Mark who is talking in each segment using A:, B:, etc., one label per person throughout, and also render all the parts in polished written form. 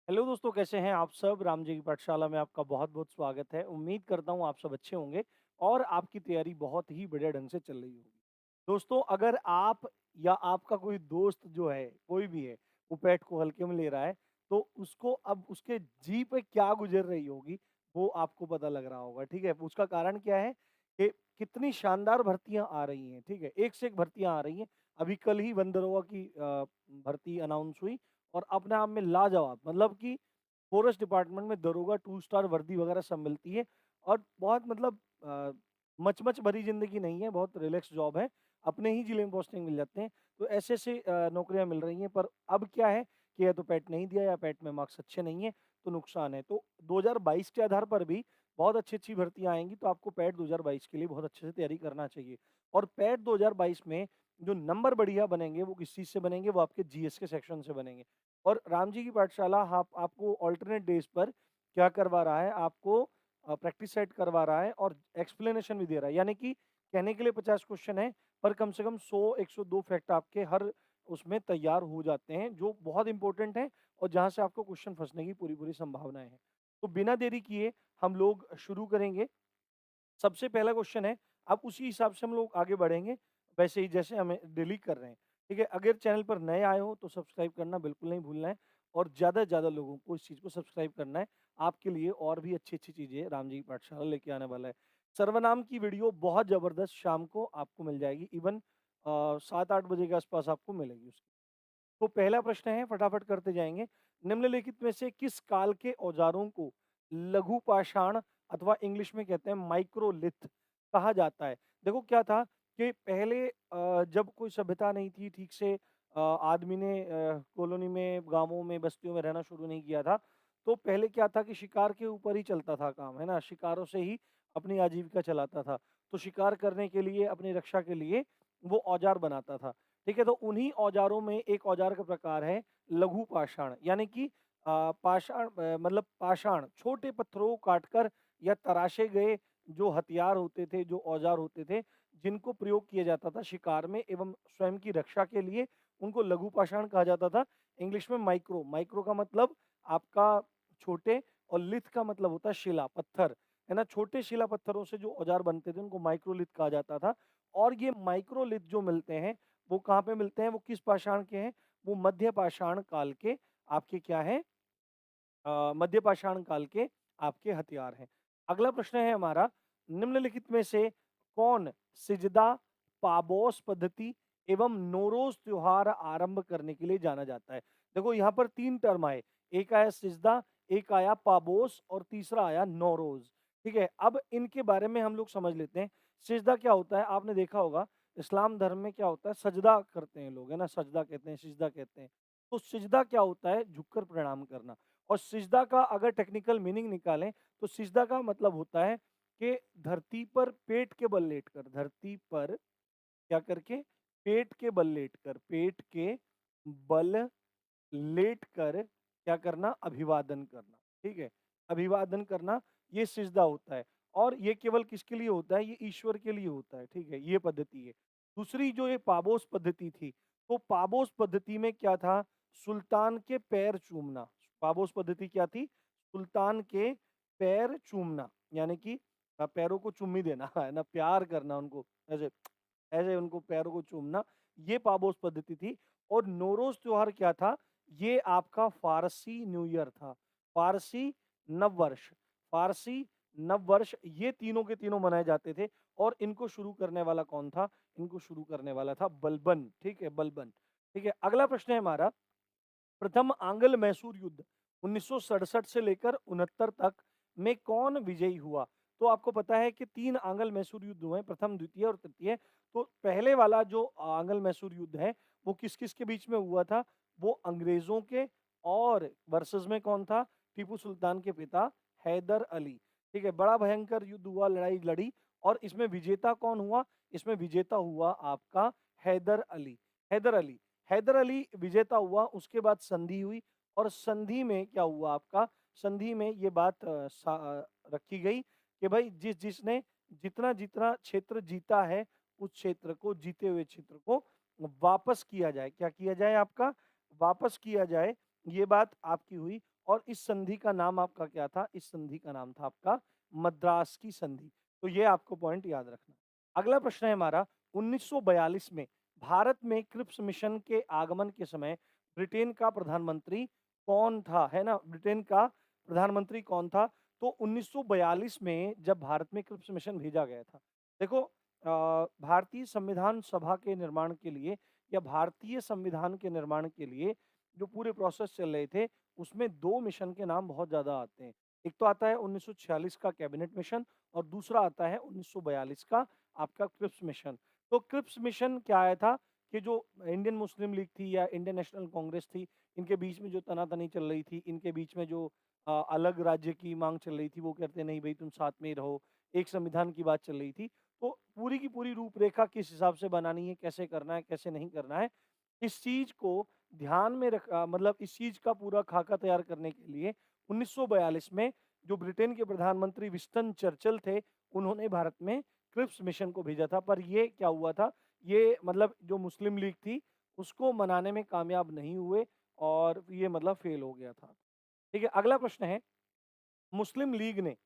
A: Hello दोस्तों, कैसे हैं आप सब? राम जी की पाठशाला में आपका बहुत-बहुत स्वागत है। उम्मीद करता हूँ आप सब अच्छे होंगे और आपकी तैयारी बहुत ही बढ़िया ढंग से चल रही होगी। दोस्तों, अगर आप या आपका कोई दोस्त जो है, कोई भी है, वो पेट को हल्के में ले रहा है, तो उसको अब उसके जी पे क्या गुज़र रही होगी, वो आपको पता लग रहा होगा, ठीक है? उसका कारण क्या है कि कितनी शानदार भर्तियाँ आ रही हैं, ठीक है? एक से एक भर्तियाँ आ रही हैं। अभी कल ही वन दरोगा की भर्ती अनाउंस हुई और अपने आप में लाजवाब, मतलब कि फॉरेस्ट डिपार्टमेंट में दरोगा 2 स्टार वर्दी वगैरह सब मिलती है और बहुत मतलब मच-मच भरी ज़िंदगी नहीं है, बहुत रिलैक्स जॉब है, अपने ही ज़िले में पोस्टिंग मिल जाते हैं। तो ऐसे-ऐसे नौकरियाँ मिल रही हैं, पर अब क्या है कि या तो पैट नहीं दिया या पैट में मार्क्स अच्छे नहीं हैं, तो नुकसान है। तो 2022 के आधार पर भी बहुत अच्छी-अच्छी भर्तियाँ आएँगी, तो आपको पैट 2022 के लिए बहुत अच्छे से तैयारी करना चाहिए। और पैट 2022 में जो नंबर बढ़िया बनेंगे, वो किस चीज़ से बनेंगे? वो आपके जीएस के सेक्शन से बनेंगे। और राम जी की पाठशाला आप आपको अल्टरनेट डेज़ पर क्या करवा रहा है, आपको प्रैक्टिस सेट करवा रहा है और एक्सप्लेनेशन भी दे रहा है। यानी कि कहने के लिए 50 क्वेश्चन है, पर कम से कम 100-102 फैक्ट आपके हर उसमें तैयार हो जाते हैं, जो बहुत इम्पोर्टेंट हैं और जहाँ से आपको क्वेश्चन फँसने की पूरी-पूरी संभावनाएँ हैं। तो बिना देरी किए हम लोग शुरू करेंगे। सबसे पहला क्वेश्चन है, अब उसी हिसाब से हम लोग आगे बढ़ेंगे, वैसे ही जैसे हमें डेली कर रहे हैं, ठीक है? अगर चैनल पर नए आए हो तो सब्सक्राइब करना बिल्कुल नहीं भूलना है और ज़्यादा से ज़्यादा लोगों को इस चीज़ को सब्सक्राइब करना है। आपके लिए और भी अच्छी-अच्छी चीज़ें राम जी की पाठशाला लेके आने वाला है। सर्वनाम की वीडियो बहुत ज़बरदस्त शाम को आपको मिल जाएगी, इवन 7-8 बजे के आस-पास आपको मिलेगी उसकी। तो पहला प्रश्न है, फटाफट करते जाएँगे। निम्नलिखित में से किस काल के औज़ारों को लघु पाषाण अथवा इंग्लिश में कहते हैं माइक्रोलिथ कहा जाता है? देखो क्या था कि पहले जब कोई सभ्यता नहीं थी ठीक से, आदमी ने कॉलोनी में, गाँवों में, बस्तियों में रहना शुरू नहीं किया था, तो पहले क्या था कि शिकार के ऊपर ही चलता था काम, है ना? शिकारों से ही अपनी आजीविका चलाता था। तो शिकार करने के लिए, अपनी रक्षा के लिए वो औज़ार बनाता था। ठीक है? तो उन्हीं औज़ारों में एक औज़ार का प्रकार है लघु पाषाण, यानी कि पाषाण मतलब पाषाण छोटे पत्थरों को काटकर या तराशे गए जो हथियार होते थे, जो औज़ार होते थे, जिनको प्रयोग किया जाता था शिकार में एवं स्वयं की रक्षा के लिए, उनको लघु पाषाण कहा जाता था। इंग्लिश में माइक्रो, माइक्रो का मतलब आपका छोटे और लिथ का मतलब होता है शिला, पत्थर, है ना? छोटे शिला पत्थरों से जो औज़ार बनते थे, उनको माइक्रोलिथ कहा जाता था और ये माइक्रोलिथ जो मिलते हैं, वो कहाँ पे मिलते हैं? वो किस पाषाण के हैं? वो मध्य पाषाण काल के आपके क्या हैं? मध्य पाषाण काल के आपके हथियार हैं। अगला प्रश्न है हमारा, निम्नलिखित में से कौन सिजदा, पाबोस पद्धति एवं नोरोज त्योहार आरंभ करने के लिए जाना जाता है? देखो यहाँ पर 3 टर्म आए, एक आया सिजदा, एक आया पाबोस और तीसरा आया नौरोज। ठीक है? अब इनके बारे में हम लोग समझ लेते हैं। सिजदा क्या होता है? आपने देखा होगा इस्लाम धर्म में क्या होता है, सजदा करते हैं लोग, है ना? सजदा कहते हैं, सिजदा कहते हैं। तो सिजदा क्या होता है? झुककर प्रणाम करना। और सिजदा का अगर टेक्निकल मीनिंग निकालें तो सिजदा का मतलब होता है कि धरती पर पेट के बल लेटकर, धरती पर क्या करके? पेट के बल लेटकर, पेट के बल लेटकर क्या करना? अभिवादन करना, ठीक है? अभिवादन करना, ये सिजदा होता है और ये केवल किसके लिए होता है? ये ईश्वर के लिए होता है, ठीक है? ये पद्धति है। दूसरी जो ये पाबोस पद्धति थी, तो पाबोस पद्धति में क्या था? सुल्तान के पैर चूमना। पाबोस पद्धति क्या थी? सुल्तान के पैर चूमना, यानी कि पैरों को चुम्मी देना, है ना? प्यार करना उनको, ऐसे ऐसे उनको पैरों को चूमना, ये पाबोस पद्धति थी। और नौरोज त्योहार क्या था? ये आपका फ़ारसी न्यू ईयर था, फ़ारसी नववर्ष। फ़ारसी नववर्ष ये तीनों के तीनों मनाए जाते थे और इनको शुरू करने वाला कौन था? इनको शुरू करने वाला था बलबन, ठीक है? बलबन, ठीक है? अगला प्रश्न है हमारा, प्रथम आंग्ल-मैसूर युद्ध 1967 से लेकर 69 तक में कौन विजयी हुआ? तो आपको पता है कि 3 आंग्ल-मैसूर युद्ध हुए हैं, प्रथम, द्वितीय और तृतीय। तो पहले वाला जो आंग्ल-मैसूर युद्ध है, वो किस-किस के बीच में हुआ था? वो अंग्रेज़ों के और वर्सेस में कौन था? टीपू सुल्तान के पिता हैदर अली, ठीक है? बड़ा भयंकर युद्ध हुआ, लड़ाई लड़ी और इसमें विजेता कौन हुआ? इसमें विजेता हुआ आपका हैदर अली। हैदर अली हैदर अली विजेता हुआ, उसके बाद संधि हुई और संधि में क्या हुआ आपका? संधि में ये बात रखी गई कि भाई जिसने जितना-जितना क्षेत्र जीता है, उस क्षेत्र को, जीते हुए क्षेत्र को वापस किया जाए। क्या किया जाए आपका? वापस किया जाए ये बात आपकी हुई और इस संधि का नाम आपका क्या था? इस संधि का नाम था आपका मद्रास की संधि। तो ये आपको पॉइंट याद रखना। अगला प्रश्न है हमारा 1942 में भारत में क्रिप्स मिशन के आगमन के समय ब्रिटेन का प्रधानमंत्री कौन था? है ना? ब्रिटेन का प्रधानमंत्री कौन था? तो 1942 में जब भारत में क्रिप्स मिशन भेजा गया था। देखो भारतीय संविधान सभा के निर्माण के लिए या भारतीय संविधान के निर्माण के लिए जो पूरे प्रोसेस चल रहे थे, उसमें 2 मिशन के नाम बहुत ज़्यादा आते हैं। एक तो आता है 1946 का कैबिनेट मिशन और दूसरा आता है 1942 का आपका क्रिप्स मिशन। तो क्रिप्स मिशन क्या आया था कि जो इंडियन मुस्लिम लीग थी या इंडियन नेशनल कांग्रेस थी, इनके बीच में जो तनातनी चल रही थी, इनके बीच में जो अलग राज्य की माँग चल रही थी, वो कहते नहीं भई तुम साथ में ही रहो, एक संविधान की बात चल रही थी। तो पूरी की पूरी रूपरेखा किस हिसाब से बनानी है, कैसे करना है, कैसे नहीं करना है, इस चीज़ को ध्यान में मतलब इस चीज़ का पूरा खाका तैयार करने के लिए 1942 में जो ब्रिटेन के प्रधानमंत्री विंस्टन चर्चिल थे, उन्होंने भारत में क्रिप्स मिशन को भेजा था। पर ये क्या हुआ था, ये मतलब जो मुस्लिम लीग थी, उसको मनाने में कामयाब नहीं हुए और ये मतलब फेल हो गया था। ठीक है, अगला प्रश्न है, मुस्लिम लीग ने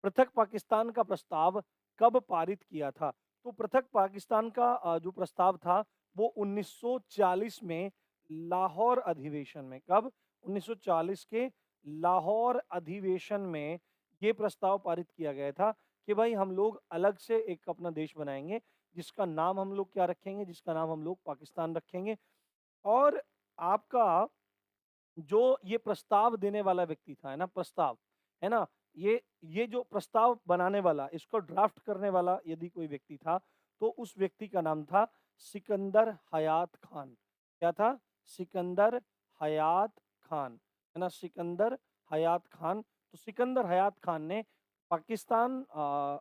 A: पृथक पाकिस्तान का प्रस्ताव कब पारित किया था? तो पृथक पाकिस्तान का जो प्रस्ताव था वो 1940 में लाहौर अधिवेशन में कब? 1940 के लाहौर अधिवेशन में ये प्रस्ताव पारित किया गया था कि भाई हम लोग अलग से एक अपना देश बनाएंगे जिसका नाम हम लोग क्या रखेंगे? जिसका नाम हम लोग पाकिस्तान रखेंगे और आपका जो ये प्रस्ताव देने वाला व्यक्ति था, है ना? प्रस्ताव, है ना? ये जो प्रस्ताव बनाने वाला, इसको ड्राफ्ट करने वाला यदि कोई व्यक्ति था, तो उस व्यक्ति का नाम था सिकंदर हयात खान। क्या था? सिकंदर हयात खान, है ना? सिकंदर हयात खान। तो सिकंदर हयात खान ने पाकिस्तान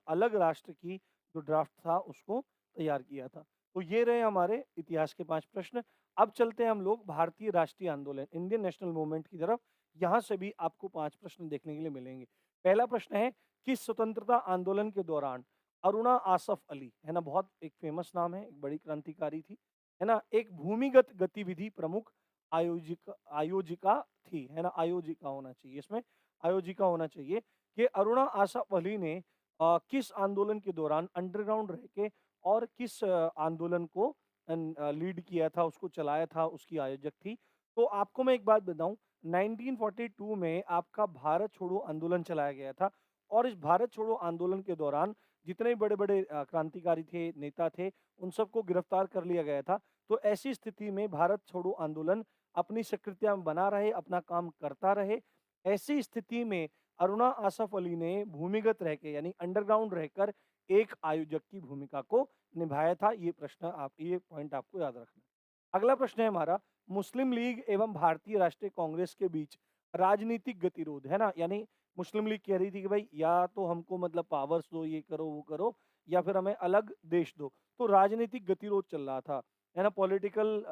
A: अलग राष्ट्र की जो ड्राफ्ट था, उसको तैयार किया था। तो ये रहे हमारे इतिहास के 5 प्रश्न। अब चलते हैं हम लोग भारतीय राष्ट्रीय आंदोलन इंडियन नेशनल मूवमेंट की तरफ। यहाँ से भी आपको 5 प्रश्न देखने के लिए मिलेंगे। पहला प्रश्न है, किस स्वतंत्रता आंदोलन के दौरान अरुणा आसफ अली, है ना, बहुत एक फेमस नाम है, एक बड़ी क्रांतिकारी थी, है ना, एक भूमिगत गतिविधि प्रमुख आयोजिका थी, है ना, आयोजिका होना चाहिए इसमें, आयोजिका होना चाहिए कि अरुणा आसफ अली ने किस आंदोलन के दौरान अंडरग्राउंड रह के और किस आंदोलन को लीड किया था, उसको चलाया था, उसकी आयोजक थी। तो आपको मैं एक बात बताऊँ, 1942 में आपका भारत छोड़ो आंदोलन चलाया गया था और इस भारत छोड़ो आंदोलन के दौरान जितने बड़े-बड़े क्रांतिकारी थे, नेता थे, उन सबको गिरफ्तार कर लिया गया था। तो ऐसी स्थिति में भारत छोड़ो आंदोलन अपनी सक्रियता बना रहे, अपना काम करता रहे। ऐसी स्थिति में अरुणा आसफ अली ने भूमिगत रह के यानी अंडरग्राउंड रहकर एक आयोजक की भूमिका को निभाया था। ये पॉइंट आपको याद रखना है। अगला प्रश्न है हमारा, मुस्लिम लीग एवं भारतीय राष्ट्रीय कांग्रेस के बीच राजनीतिक गतिरोध, है ना? यानी मुस्लिम लीग कह रही थी कि भाई या तो हमको मतलब पावर्स दो, ये करो, वो करो, या फिर हमें अलग देश दो। तो राजनीतिक गतिरोध चल रहा था, है ना? पॉलिटिकल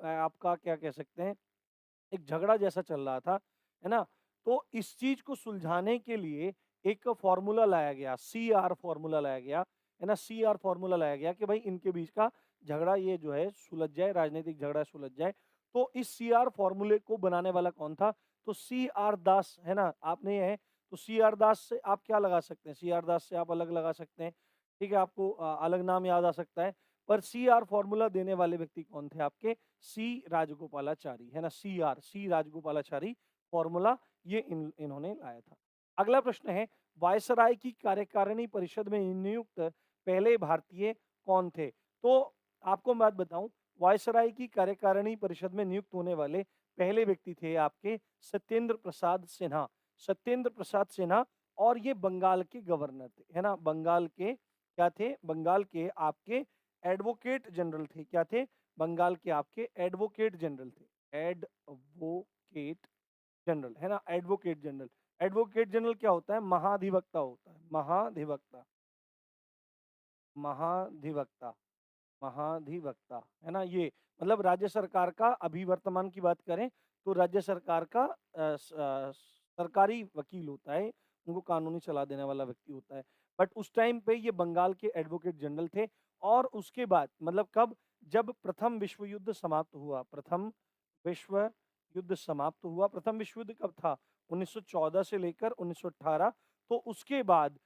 A: आपका क्या कह सकते हैं, एक झगड़ा जैसा चल रहा था, है ना? तो इस चीज़ को सुलझाने के लिए एक फ़ॉर्मूला लाया गया, सीआर फ़ॉर्मूला लाया गया, है ना? सीआर फ़ॉर्मूला लाया गया कि भाई इनके बीच का झगड़ा ये जो है सुलझ जाए, राजनीतिक झगड़ा सुलझ जाए। तो इस सीआर फ़ॉर्मूले को बनाने वाला कौन था? तो सीआर दास, है ना? आपने ये है, तो सीआर दास से आप क्या लगा सकते हैं? सीआर दास से आप अलग लगा सकते हैं, ठीक है? आपको अलग नाम याद आ सकता है, पर सीआर फ़ॉर्मूला देने वाले व्यक्ति कौन थे आपके? सी राजगोपालाचारी, है ना? सी राजगोपालाचारी फॉर्मूला ये इन्होंने लाया था। अगला प्रश्न है, वायसराय की कार्यकारिणी परिषद में नियुक्त पहले भारतीय कौन थे? तो आपको मैं बात बताऊं, वायसराय की कार्यकारिणी परिषद में नियुक्त होने वाले पहले व्यक्ति थे आपके सत्येंद्र प्रसाद सिन्हा। सत्येंद्र प्रसाद सिन्हा, और ये बंगाल के गवर्नर थे, है ना? बंगाल के क्या थे? बंगाल के आपके एडवोकेट जनरल थे। क्या थे? बंगाल के आपके एडवोकेट जनरल थे। एडवोकेट जनरल, है ना? Advocate general. एडवोकेट जनरल क्या होता है? महाधिवक्ता होता है। महाधिवक्ता, महाधिवक्ता, महाधिवक्ता, है ना? ये मतलब राज्य सरकार का, अभी वर्तमान की बात करें तो राज्य सरकार का सरकारी वकील होता है, उनको कानूनी सलाह देने वाला व्यक्ति होता है। बट उस टाइम पे ये बंगाल के एडवोकेट जनरल थे और उसके बाद मतलब कब? जब प्रथम विश्व युद्ध समाप्त हुआ, प्रथम विश्व युद्ध समाप्त हुआ। प्रथम विश्व युद्ध कब था? 1914 से लेकर 1918। तो उसके बाद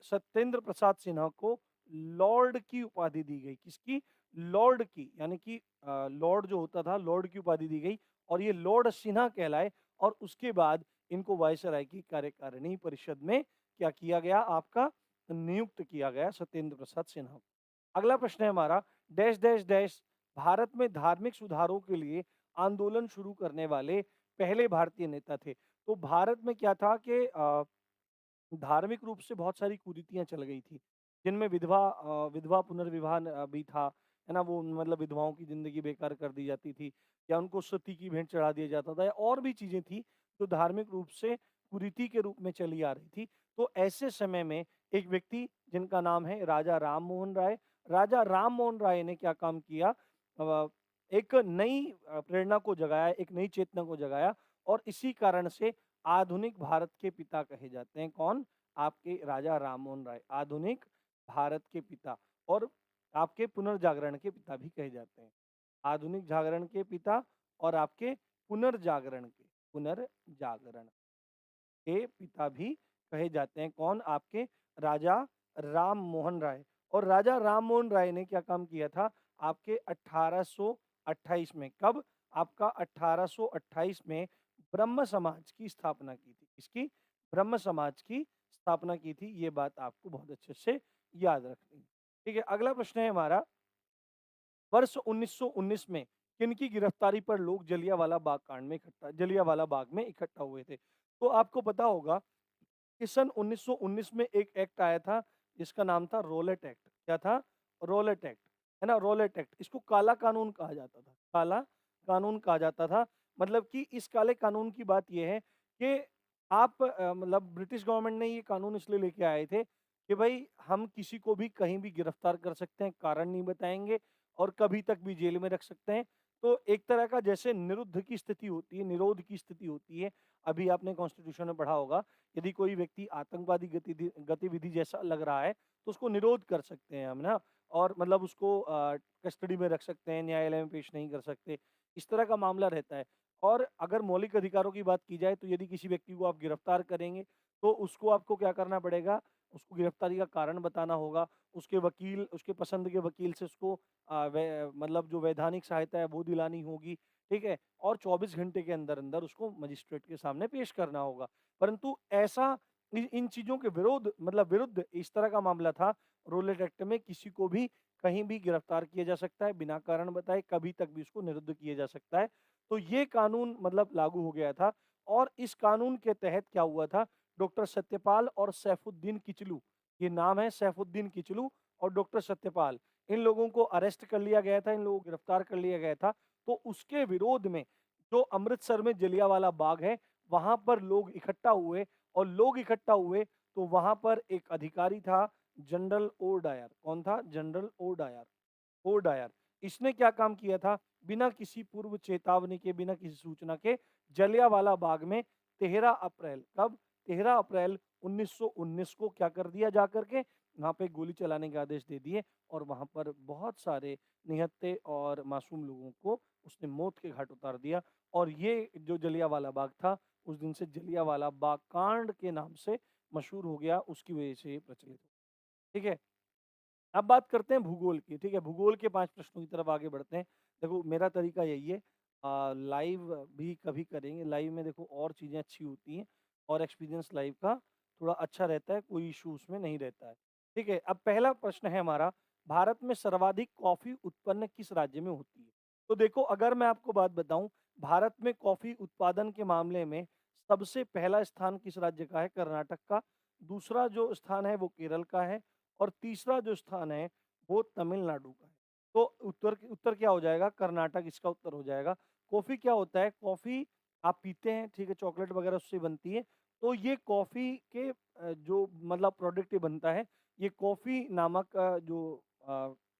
A: सत्येंद्र प्रसाद सिन्हा को लॉर्ड की उपाधि दी गई। किसकी? लॉर्ड की, यानी कि लॉर्ड जो होता था, लॉर्ड की उपाधि दी गई और ये लॉर्ड सिन्हा कहलाए। और उसके बाद इनको वायसराय की कार्यकारिणी परिषद में क्या किया गया? आपका नियुक्त किया गया सत्येंद्र प्रसाद सिन्हा को। अगला प्रश्न है हमारा, डैश डैश डैश भारत में धार्मिक सुधारों के लिए आंदोलन शुरू करने वाले पहले भारतीय नेता थे। तो भारत में क्या था कि धार्मिक रूप से बहुत सारी कुरीतियां चल गई थी, जिनमें विधवा पुनर्विवाह भी था, है ना? वो मतलब विधवाओं की जिंदगी बेकार कर दी जाती थी, या उनको सती की भेंट चढ़ा दिया जाता था, या और भी चीजें थी जो धार्मिक रूप से कुरीति के रूप में चली आ रही थी। तो ऐसे समय में एक व्यक्ति जिनका नाम है राजा राम मोहन राय, राजा राम मोहन राय ने क्या काम किया? एक नई प्रेरणा को जगाया, एक नई चेतना को जगाया, और इसी कारण से आधुनिक भारत के पिता कहे जाते हैं। कौन? आपके राजा राममोहन राय, आधुनिक भारत के पिता, और आपके पुनर्जागरण के पिता भी कहे जाते हैं। आधुनिक जागरण के पिता और आपके पुनर्जागरण के पिता भी कहे जाते हैं। कौन? आपके राजा राम मोहन राय। और राजा राम मोहन राय ने क्या काम किया था? आपके 1828 में, कब? आपका 1828 में ब्रह्म समाज की स्थापना की थी। किसकी? ब्रह्म समाज की स्थापना की थी। ये बात आपको बहुत अच्छे से याद रखनी है। ठीक है, अगला प्रश्न है हमारा, वर्ष 1919 में किनकी गिरफ्तारी पर लोग जलियांवाला बाग में इकट्ठा हुए थे? तो आपको पता होगा कि सन 1919 में एक एक्ट आया था जिसका नाम था रोलेट एक्ट। क्या था? रोलेट एक्ट, है ना? रोलेट एक्ट, इसको काला कानून कहा जाता था। काला कानून कहा जाता था। मतलब कि इस काले कानून की बात यह है कि आप मतलब ब्रिटिश गवर्नमेंट ने ये कानून इसलिए लेके आए थे कि भाई हम किसी को भी कहीं भी गिरफ्तार कर सकते हैं, कारण नहीं बताएंगे, और कभी तक भी जेल में रख सकते हैं। तो एक तरह का जैसे निरुद्ध की स्थिति होती है, निरोध की स्थिति होती है। अभी आपने कॉन्स्टिट्यूशन में पढ़ा होगा, यदि कोई व्यक्ति आतंकवादी गतिविधि जैसा लग रहा है तो उसको निरोध कर सकते हैं हम ना, और मतलब उसको कस्टडी में रख सकते हैं, न्यायालय में पेश नहीं कर सकते, इस तरह का मामला रहता है। और अगर मौलिक अधिकारों की बात की जाए तो यदि किसी व्यक्ति को आप गिरफ्तार करेंगे तो उसको आपको क्या करना पड़ेगा? उसको गिरफ्तारी का कारण बताना होगा, उसके वकील, उसके पसंद के वकील से उसको मतलब जो वैधानिक सहायता है वो दिलानी होगी। ठीक है, और 24 घंटे के अंदर अंदर उसको मजिस्ट्रेट के सामने पेश करना होगा। परंतु ऐसा इन चीजों के विरुद्ध इस तरह का मामला था। रोलेट एक्ट में किसी को भी कहीं भी गिरफ्तार किया जा सकता है बिना कारण बताए, कभी तक भी उसको निरुद्ध किया जा सकता है। तो ये कानून मतलब लागू हो गया था। और इस कानून के तहत क्या हुआ था? डॉक्टर सत्यपाल और सैफुद्दीन किचलू, ये नाम है, सैफुद्दीन किचलू और डॉक्टर सत्यपाल, इन लोगों को अरेस्ट कर लिया गया था, इन लोगों को गिरफ्तार कर लिया गया था। तो उसके विरोध में जो अमृतसर में जलियांवाला बाग है, वहां पर लोग इकट्ठा हुए, और लोग इकट्ठा हुए तो वहां पर एक अधिकारी था, जनरल ओ डायर। कौन था? General O Dyer. O Dyer, इसने क्या काम किया था? बिना किसी पूर्व चेतावनी के, बिना किसी सूचना के जलियांवाला बाग में 13 अप्रैल, कब? 13 अप्रैल 1919 को क्या कर दिया? जाकर के वहां पे गोली चलाने के आदेश दे दिए, और वहां पर बहुत सारे निहत्थे और मासूम लोगों को उसने मौत के घाट उतार दिया। और ये जो जलियांवाला बाग था, उस दिन से जलियांवाला बाग कांड के नाम से मशहूर हो गया, उसकी वजह से ये प्रचलित हो। ठीक है, अब बात करते हैं भूगोल की। ठीक है, भूगोल के 5 प्रश्नों की तरफ आगे बढ़ते हैं। देखो मेरा तरीका यही है, लाइव भी कभी करेंगे, लाइव में देखो और चीज़ें अच्छी होती हैं, और एक्सपीरियंस लाइव का थोड़ा अच्छा रहता है, कोई इशू उसमें नहीं रहता है। ठीक है, अब पहला प्रश्न है हमारा, भारत में सर्वाधिक कॉफ़ी उत्पन्न किस राज्य में होती है? तो देखो अगर मैं आपको बात बताऊं, भारत में कॉफ़ी उत्पादन के मामले में सबसे पहला स्थान किस राज्य का है? कर्नाटक का। दूसरा जो स्थान है वो केरल का है, और तीसरा जो स्थान है वो तमिलनाडु का है। तो उत्तर उत्तर क्या हो जाएगा? कर्नाटक इसका उत्तर हो जाएगा। कॉफी क्या होता है? कॉफी आप पीते हैं, ठीक है, चॉकलेट वगैरह उससे बनती है। तो ये कॉफी के जो मतलब प्रोडक्ट ये बनता है, ये कॉफी नामक जो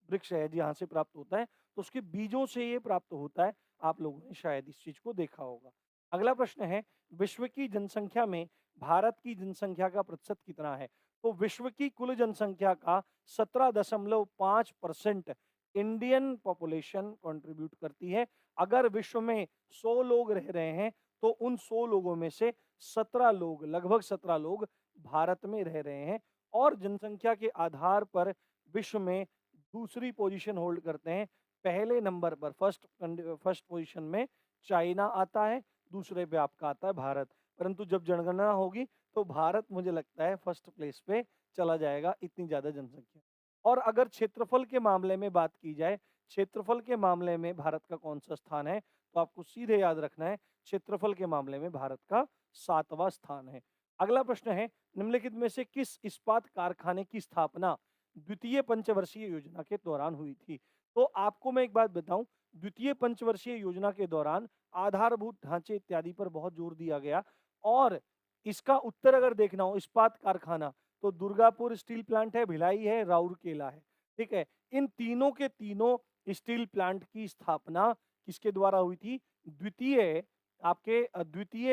A: वृक्ष है जहाँ से प्राप्त होता है, तो उसके बीजों से ये प्राप्त होता है। आप लोगों ने शायद इस चीज को देखा होगा। अगला प्रश्न है, विश्व की जनसंख्या में भारत की जनसंख्या का प्रतिशत कितना है? तो विश्व की कुल जनसंख्या का 17.5% इंडियन पॉपुलेशन कंट्रीब्यूट करती है। अगर विश्व में 100 लोग रह रहे हैं, तो उन 100 लोगों में से 17 लोग, लगभग 17 लोग भारत में रह रहे हैं और जनसंख्या के आधार पर विश्व में दूसरी पोजीशन होल्ड करते हैं। पहले नंबर पर फर्स्ट पोजीशन में चाइना आता है, दूसरे पे आपका आता है भारत। परंतु जब जनगणना होगी तो भारत मुझे लगता है फर्स्ट प्लेस पे चला जाएगा, इतनी ज़्यादा जनसंख्या। और अगर क्षेत्रफल के मामले में बात की जाए, क्षेत्रफल के मामले में भारत का कौन-सा स्थान है, तो आपको सीधे याद रखना है, क्षेत्रफल के मामले में भारत का 7वां स्थान है। अगला प्रश्न है, निम्नलिखित में से किस इस्पात कारखाने की स्थापना द्वितीय पंचवर्षीय योजना के दौरान हुई थी? तो आपको मैं एक बात बताऊँ, द्वितीय पंचवर्षीय योजना के दौरान आधारभूत ढांचे इत्यादि पर बहुत जोर दिया गया और इसका उत्तर अगर देखना हो इस्पात कारखाना, तो दुर्गापुर स्टील प्लांट है, भिलाई है, राउरकेला है, ठीक है? इन तीनों के तीनों स्टील प्लांट की स्थापना किसके द्वारा हुई थी? द्वितीय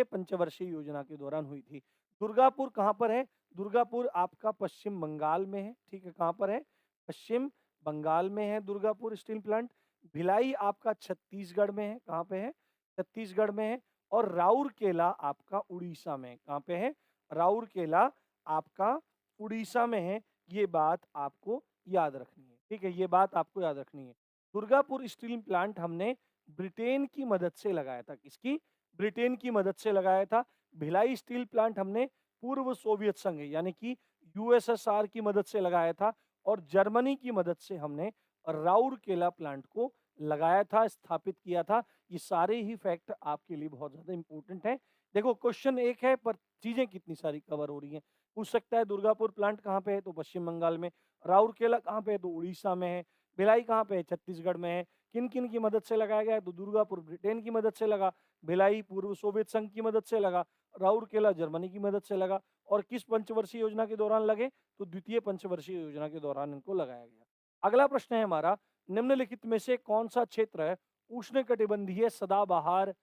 A: पंचवर्षीय योजना के दौरान हुई थी। दुर्गापुर कहाँ पर है? दुर्गापुर आपका पश्चिम बंगाल में है, ठीक है? कहाँ पर है? पश्चिम बंगाल में है दुर्गापुर स्टील प्लांट। भिलाई आपका छत्तीसगढ़ में है, कहाँ पे है? छत्तीसगढ़ में है और राउरकेला आपका उड़ीसा में है। कहाँ पे है? राउरकेला आपका उड़ीसा में है। ये बात आपको याद रखनी है, ठीक है? ये बात आपको याद रखनी है। दुर्गापुर स्टील प्लांट हमने ब्रिटेन की मदद से लगाया था। किसकी? ब्रिटेन की मदद से लगाया था। भिलाई स्टील प्लांट हमने पूर्व सोवियत संघ यानी कि यूएसएसआर की मदद से लगाया था और जर्मनी की मदद से हमने राउरकेला प्लांट को लगाया था, स्थापित किया था। ये सारे ही फैक्ट आपके लिए बहुत ज़्यादा इम्पोर्टेंट हैं। देखो क्वेश्चन एक है पर चीज़ें कितनी सारी कवर हो रही हैं। पूछ सकता है दुर्गापुर प्लांट कहाँ पे है? तो पश्चिम बंगाल में। राउरकेला कहाँ पे है? तो उड़ीसा में है। भिलाई कहाँ पे है? छत्तीसगढ़ में है। किन-किन की मदद से लगाया गया है? तो दुर्गापुर ब्रिटेन की मदद से लगा, भिलाई पूर्व सोवियत संघ की मदद से लगा, राउरकेला जर्मनी की मदद से लगा और किस पंचवर्षीय योजना के दौरान लगे? तो द्वितीय पंचवर्षीय योजना के दौरान इनको लगाया गया। अगला प्रश्न है हमारा, निम्नलिखित में से कौन-सा क्षेत्र उष्णकटिबंधीय सदाबहार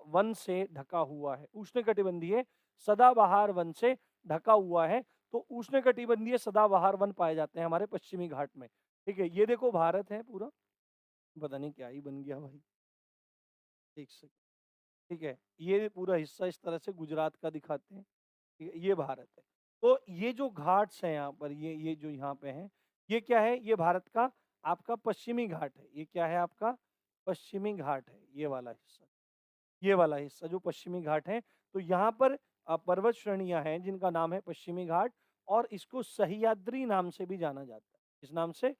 A: वन से ढका हुआ है? उष्णकटिबंधीय सदाबहार वन से ढका हुआ है, तो उष्णकटिबंधीय सदाबहार वन पाए जाते हैं हमारे पश्चिमी घाट में। ठीक है, ये देखो भारत है पूरा, पता नहीं क्या ही बन गया भाई, एक सेकंड, ठीक है, ये पूरा हिस्सा इस तरह से गुजरात का दिखाते हैं, ठीक है, ये भारत है। तो ये जो घाट्स हैं यहाँ पर, ये जो यहाँ पे हैं, ये क्या है? ये भारत का आपका पश्चिमी घाट है। ये क्या है आपका? पश्चिमी घाट है, ये वाला हिस्सा। ये वाला हिस्सा जो पश्चिमी घाट है, तो यहाँ पर पर्वत श्रेणियाँ हैं जिनका नाम है पश्चिमी घाट और इसको सह्याद्री नाम से भी जाना जाता है। इस नाम से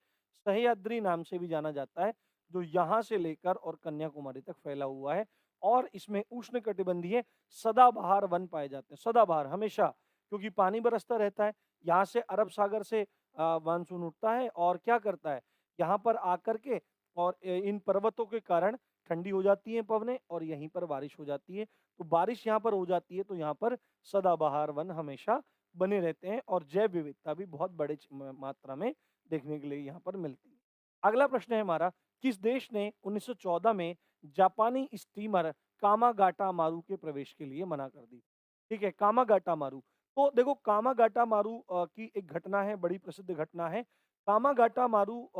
A: सह्याद्री नाम से भी जाना जाता है, जो यहाँ से लेकर और कन्याकुमारी तक फैला हुआ है और इसमें उष्णकटिबंधीय सदाबहार वन पाए जाते हैं। सदाबहार हमेशा, क्योंकि पानी बरसता रहता है, यहाँ से अरब सागर से मानसून उठता है और क्या करता है, यहाँ पर आकर के और इन पर्वतों के कारण ठंडी हो जाती है पवनें और यहीं पर बारिश हो जाती है। तो बारिश यहाँ पर हो जाती है तो यहाँ पर सदाबहार वन हमेशा बने रहते हैं और जैव विविधता भी बहुत बड़े मात्रा में देखने के लिए यहाँ पर मिलती है। अगला प्रश्न है हमारा, किस देश ने 1914 में जापानी स्टीमर कामागाटा मारू के प्रवेश के लिए मना कर दी? ठीक है, कामागाटा मारू। तो देखो कामागाटा मारू की एक घटना है, बड़ी प्रसिद्ध घटना है। कामागाटा मारू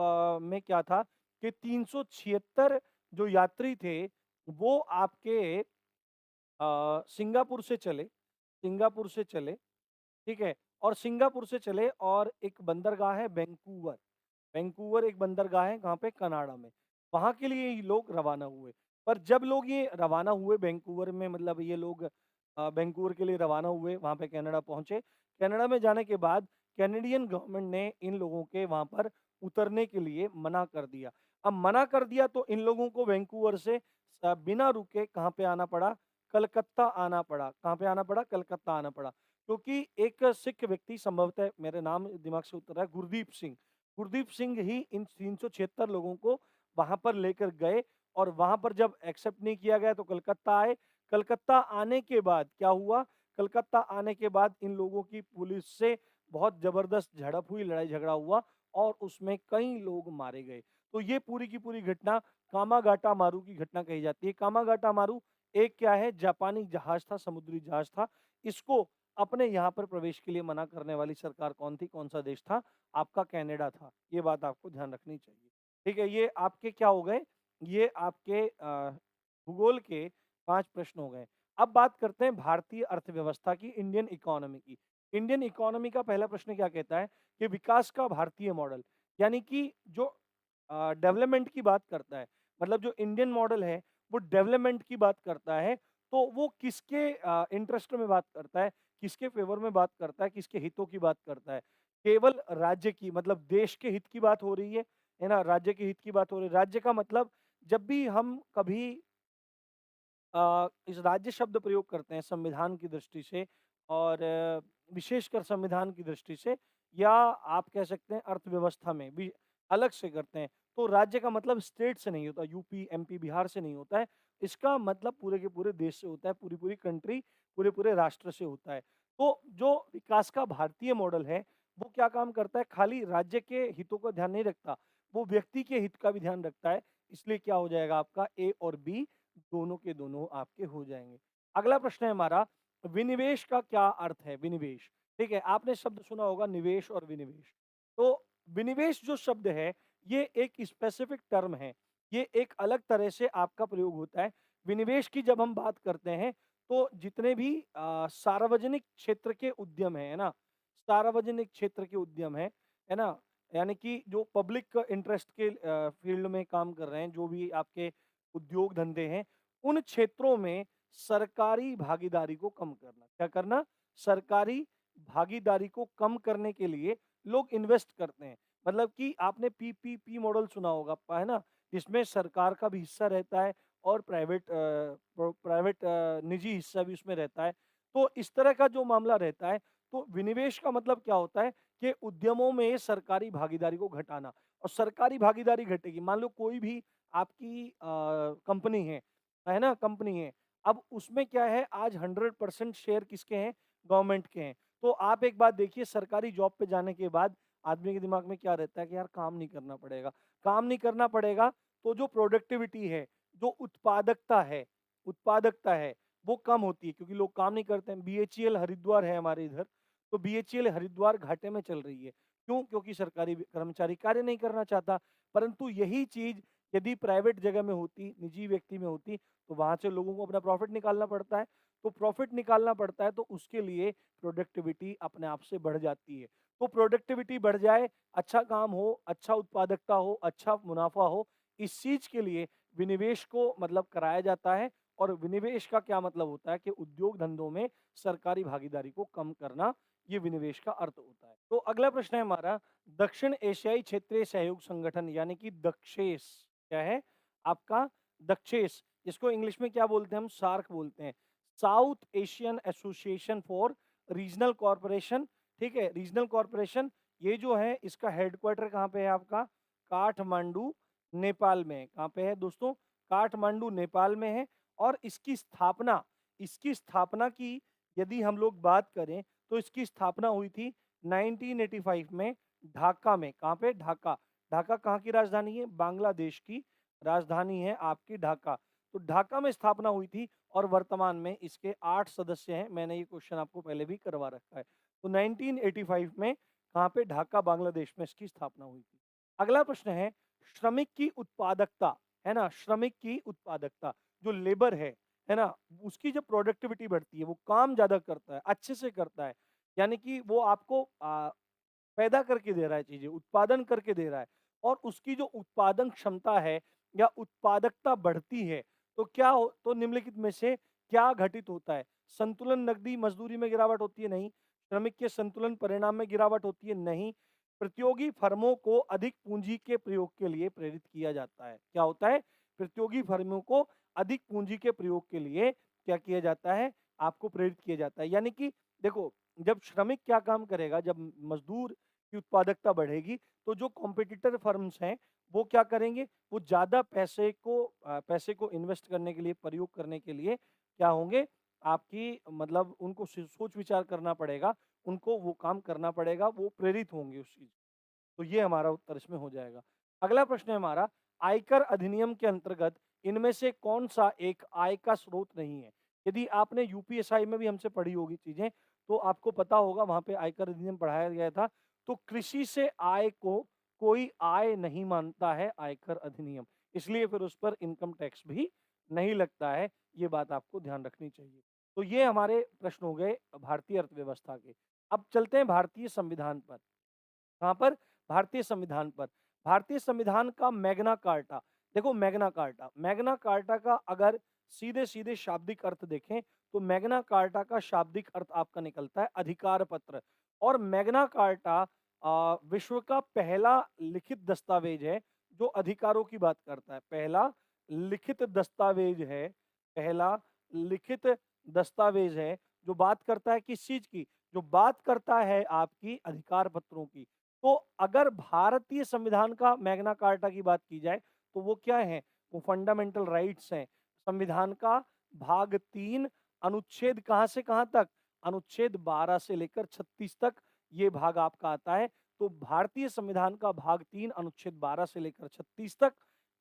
A: में क्या था कि 376 जो यात्री थे, वो आपके सिंगापुर से चले, ठीक है? और सिंगापुर से चले और एक बंदरगाह है वैंकूवर, वैंकूवर एक बंदरगाह है कहाँ पे? कनाडा में। वहाँ के लिए ये लोग रवाना हुए। पर जब लोग ये रवाना हुए वैंकूवर में, मतलब ये लोग वैंकूवर के लिए रवाना हुए, वहाँ पे कनाडा पहुँचे। कनाडा में जाने के बाद कैनेडियन गवर्नमेंट ने इन लोगों के वहाँ पर उतरने के लिए मना कर दिया। अब मना कर दिया तो इन लोगों को वैंकूवर से बिना रुके कहाँ पे आना पड़ा? कलकत्ता आना पड़ा। कहाँ पे आना पड़ा? कलकत्ता आना पड़ा। क्योंकि एक सिख व्यक्ति, संभवतः मेरे नाम दिमाग से उतर रहा है, गुरदीप सिंह ही इन 376 लोगों को वहाँ पर लेकर गए और वहाँ पर जब एक्सेप्ट नहीं किया गया तो कलकत्ता आए। कलकत्ता आने के बाद क्या हुआ? कलकत्ता आने के बाद इन लोगों की पुलिस से बहुत ज़बरदस्त झड़प हुई, लड़ाई झगड़ा हुआ और उसमें कई लोग मारे गए। तो ये पूरी की पूरी घटना कामागाटा मारू की घटना कही जाती है। कामागाटा मारू एक क्या है? जापानी जहाज था, समुद्री जहाज था। इसको अपने यहाँ पर प्रवेश के लिए मना करने वाली सरकार कौन थी? कौन-सा देश था? आपका कनाडा था। ये बात आपको ध्यान रखनी चाहिए। ठीक है, ये आपके क्या हो गए? ये आपके भूगोल के 5 प्रश्न हो गए। अब बात करते हैं भारतीय अर्थव्यवस्था की, इंडियन इकोनॉमी की। इंडियन इकोनॉमी का पहला प्रश्न क्या कहता है कि विकास का भारतीय मॉडल, यानी कि जो डेवलपमेंट की बात करता है, मतलब जो इंडियन मॉडल है वो डेवलपमेंट की बात करता है, तो वो किसके इंटरेस्ट में बात करता है, किसके फेवर में बात करता है, किसके हितों की बात करता है? केवल राज्य की, मतलब देश के हित की बात हो रही है ना? राज्य के हित की बात हो रही है। राज्य का मतलब जब भी हम कभी इस राज्य शब्द प्रयोग करते हैं संविधान की दृष्टि से, और विशेषकर संविधान की दृष्टि से, या आप कह सकते हैं अर्थव्यवस्था में भी अलग से करते हैं, तो राज्य का मतलब स्टेट से नहीं होता, यूपी, एमपी, बिहार से नहीं होता है। इसका मतलब पूरे के पूरे देश से होता है, पूरी-पूरी कंट्री, पूरे-पूरे राष्ट्र से होता है। तो जो विकास का भारतीय मॉडल है, वो क्या काम करता है, खाली राज्य के हितों का ध्यान नहीं रखता, वो व्यक्ति के हित का भी ध्यान रखता है। इसलिए क्या हो जाएगा आपका ए और बी दोनों के दोनों आपके हो जाएँगे। अगला प्रश्न है हमारा, विनिवेश का क्या अर्थ है? विनिवेश, ठीक है? आपने शब्द सुना होगा निवेश और विनिवेश। तो विनिवेश जो शब्द है, ये एक स्पेसिफिक टर्म है। ये एक अलग तरह से आपका प्रयोग होता है। विनिवेश की जब हम बात करते हैं, तो जितने भी सार्वजनिक क्षेत्र के उद्यम हैं, है ना? सार्वजनिक क्षेत्र के उद्यम हैं, है ना? यानी कि जो पब्लिक इंटरेस्ट के फील्ड में काम कर रहे हैं, जो भी आपके उद्योग धंधे हैं, उन क्षेत्रों में सरकारी भागीदारी को कम करना। क्या करना? सरकारी भागीदारी को कम करने के लिए लोग इन्वेस्ट करते हैं। मतलब कि आपने पीपीपी मॉडल सुना होगा, है ना? जिसमें सरकार का भी हिस्सा रहता है और प्राइवेट निजी हिस्सा भी उसमें रहता है। तो इस तरह का जो मामला रहता है, तो विनिवेश का मतलब क्या होता है कि उद्यमों में सरकारी भागीदारी को घटाना, और सरकारी भागीदारी घटेगी, मान लो कोई भी आपकी कंपनी है ना? कंपनी है। अब उसमें क्या है, आज 100% शेयर किसके हैं? गवर्नमेंट के हैं। तो आप एक बात देखिए, सरकारी जॉब पे जाने के बाद आदमी के दिमाग में क्या रहता है कि यार काम नहीं करना पड़ेगा। काम नहीं करना पड़ेगा, तो जो प्रोडक्टिविटी है, जो उत्पादकता है, वो कम होती है क्योंकि लोग काम नहीं करते हैं। बीएचईएल हरिद्वार है हमारे इधर, तो बीएचईएल हरिद्वार घाटे में चल रही है। क्यों? क्योंकि सरकारी कर्मचारी कार्य नहीं करना चाहता। परंतु यही चीज़ यदि प्राइवेट जगह में होती, निजी व्यक्ति में होती, तो वहाँ से लोगों को अपना प्रॉफ़िट निकालना पड़ता है। तो प्रॉफ़िट निकालना पड़ता है, तो उसके लिए प्रोडक्टिविटी अपने आप से बढ़ जाती है। तो प्रोडक्टिविटी बढ़ जाए, अच्छा काम हो, अच्छा उत्पादकता हो, अच्छा मुनाफ़ा हो, इस चीज़ के लिए विनिवेश को मतलब कराया जाता है। और विनिवेश का क्या मतलब होता है कि उद्योग धंधों में सरकारी भागीदारी को कम करना, ये विनिवेश का अर्थ होता है। तो अगला प्रश्न है हमारा, दक्षिण एशियाई क्षेत्रीय सहयोग संगठन यानी कि दक्षेस क्या है आपका? दक्षेस, इसको इंग्लिश में क्या बोलते हैं हम? सार्क बोलते हैं। South Asian association for regional corporation, ठीक है? रीजनल कॉरपोरेशन, ये जो है इसका हेडक्वार्टर कहाँ पे है आपका? काठमांडू, नेपाल में है। कहाँ पे है दोस्तों? काठमांडू, नेपाल में है। और इसकी स्थापना की यदि हम लोग बात करें, तो इसकी स्थापना हुई थी 1985 में ढाका में। कहाँ पे? ढाका। ढाका कहाँ की राजधानी है? बांग्लादेश की राजधानी है आपकी ढाका। तो ढाका में स्थापना हुई थी, और वर्तमान में इसके 8 सदस्य हैं। मैंने ये क्वेश्चन आपको पहले भी करवा रखा है। तो 1985 में कहाँ पे? ढाका, बांग्लादेश में इसकी स्थापना हुई थी। अगला प्रश्न है, श्रमिक की उत्पादकता, है ना? श्रमिक की उत्पादकता, जो लेबर है ना? उसकी जब प्रोडक्टिविटी बढ़ती है, वो काम ज़्यादा करता है, अच्छे से करता है, यानी कि वो आपको पैदा करके दे रहा है चीज़ें, उत्पादन करके दे रहा है, और उसकी जो उत्पादन क्षमता है या उत्पादकता बढ़ती है, तो क्या हो, तो निम्नलिखित में से क्या घटित होता है? संतुलन नकदी मजदूरी में गिरावट होती है? नहीं। श्रमिक के संतुलन परिणाम में गिरावट होती है? नहीं। प्रतियोगी फर्मों को अधिक पूंजी के प्रयोग के लिए प्रेरित किया जाता है। क्या होता है? प्रतियोगी फर्मों को अधिक पूंजी के प्रयोग के लिए क्या किया जाता है? आपको प्रेरित किया जाता है। यानी कि देखो, जब श्रमिक क्या काम करेगा, जब मजदूर की उत्पादकता बढ़ेगी, तो जो कॉम्पिटिटर फर्म्स हैं, वो क्या करेंगे? वो ज़्यादा पैसे को इन्वेस्ट करने के लिए, प्रयोग करने के लिए क्या होंगे? आपकी मतलब उनको सोच विचार करना पड़ेगा, उनको वो काम करना पड़ेगा, वो प्रेरित होंगे उस चीज़। तो ये हमारा उत्तर इसमें हो जाएगा। अगला प्रश्न है हमारा, आयकर अधिनियम के अंतर्गत इनमें से कौन-सा एक आय का स्रोत नहीं है? यदि आपने यूपीएसआई में भी हमसे पढ़ी होगी चीज़ें, तो आपको पता होगा, वहाँ पे आयकर अधिनियम पढ़ाया गया था। तो कृषि से आय को कोई आय नहीं मानता है आयकर अधिनियम। इसलिए फिर उस पर इनकम टैक्स भी नहीं लगता है। ये बात आपको ध्यान रखनी चाहिए। तो ये हमारे प्रश्न हो गए भारतीय अर्थव्यवस्था के। अब चलते हैं भारतीय संविधान पर। कहाँ पर? भारतीय संविधान पर। भारतीय संविधान का मैग्ना कार्टा, देखो मैग्ना कार्टा का अगर सीधे-सीधे शाब्दिक अर्थ देखें तो मैग्ना कार्टा का शाब्दिक अर्थ आपका निकलता है अधिकार पत्र। और मैग्ना कार्टा विश्व का पहला लिखित दस्तावेज है जो अधिकारों की बात करता है। पहला लिखित दस्तावेज है, पहला लिखित दस्तावेज है जो बात करता है किस चीज की? जो बात करता है आपकी अधिकार पत्रों की। तो अगर भारतीय संविधान का मैग्ना कार्टा की बात की जाए तो वो क्या है? वो फंडामेंटल राइट्स हैं। संविधान का भाग 3 अनुच्छेद कहाँ से कहाँ तक? अनुच्छेद 12 से लेकर 36 तक ये भाग आपका आता है। तो भारतीय संविधान का भाग 3 अनुच्छेद 12 से लेकर 36 तक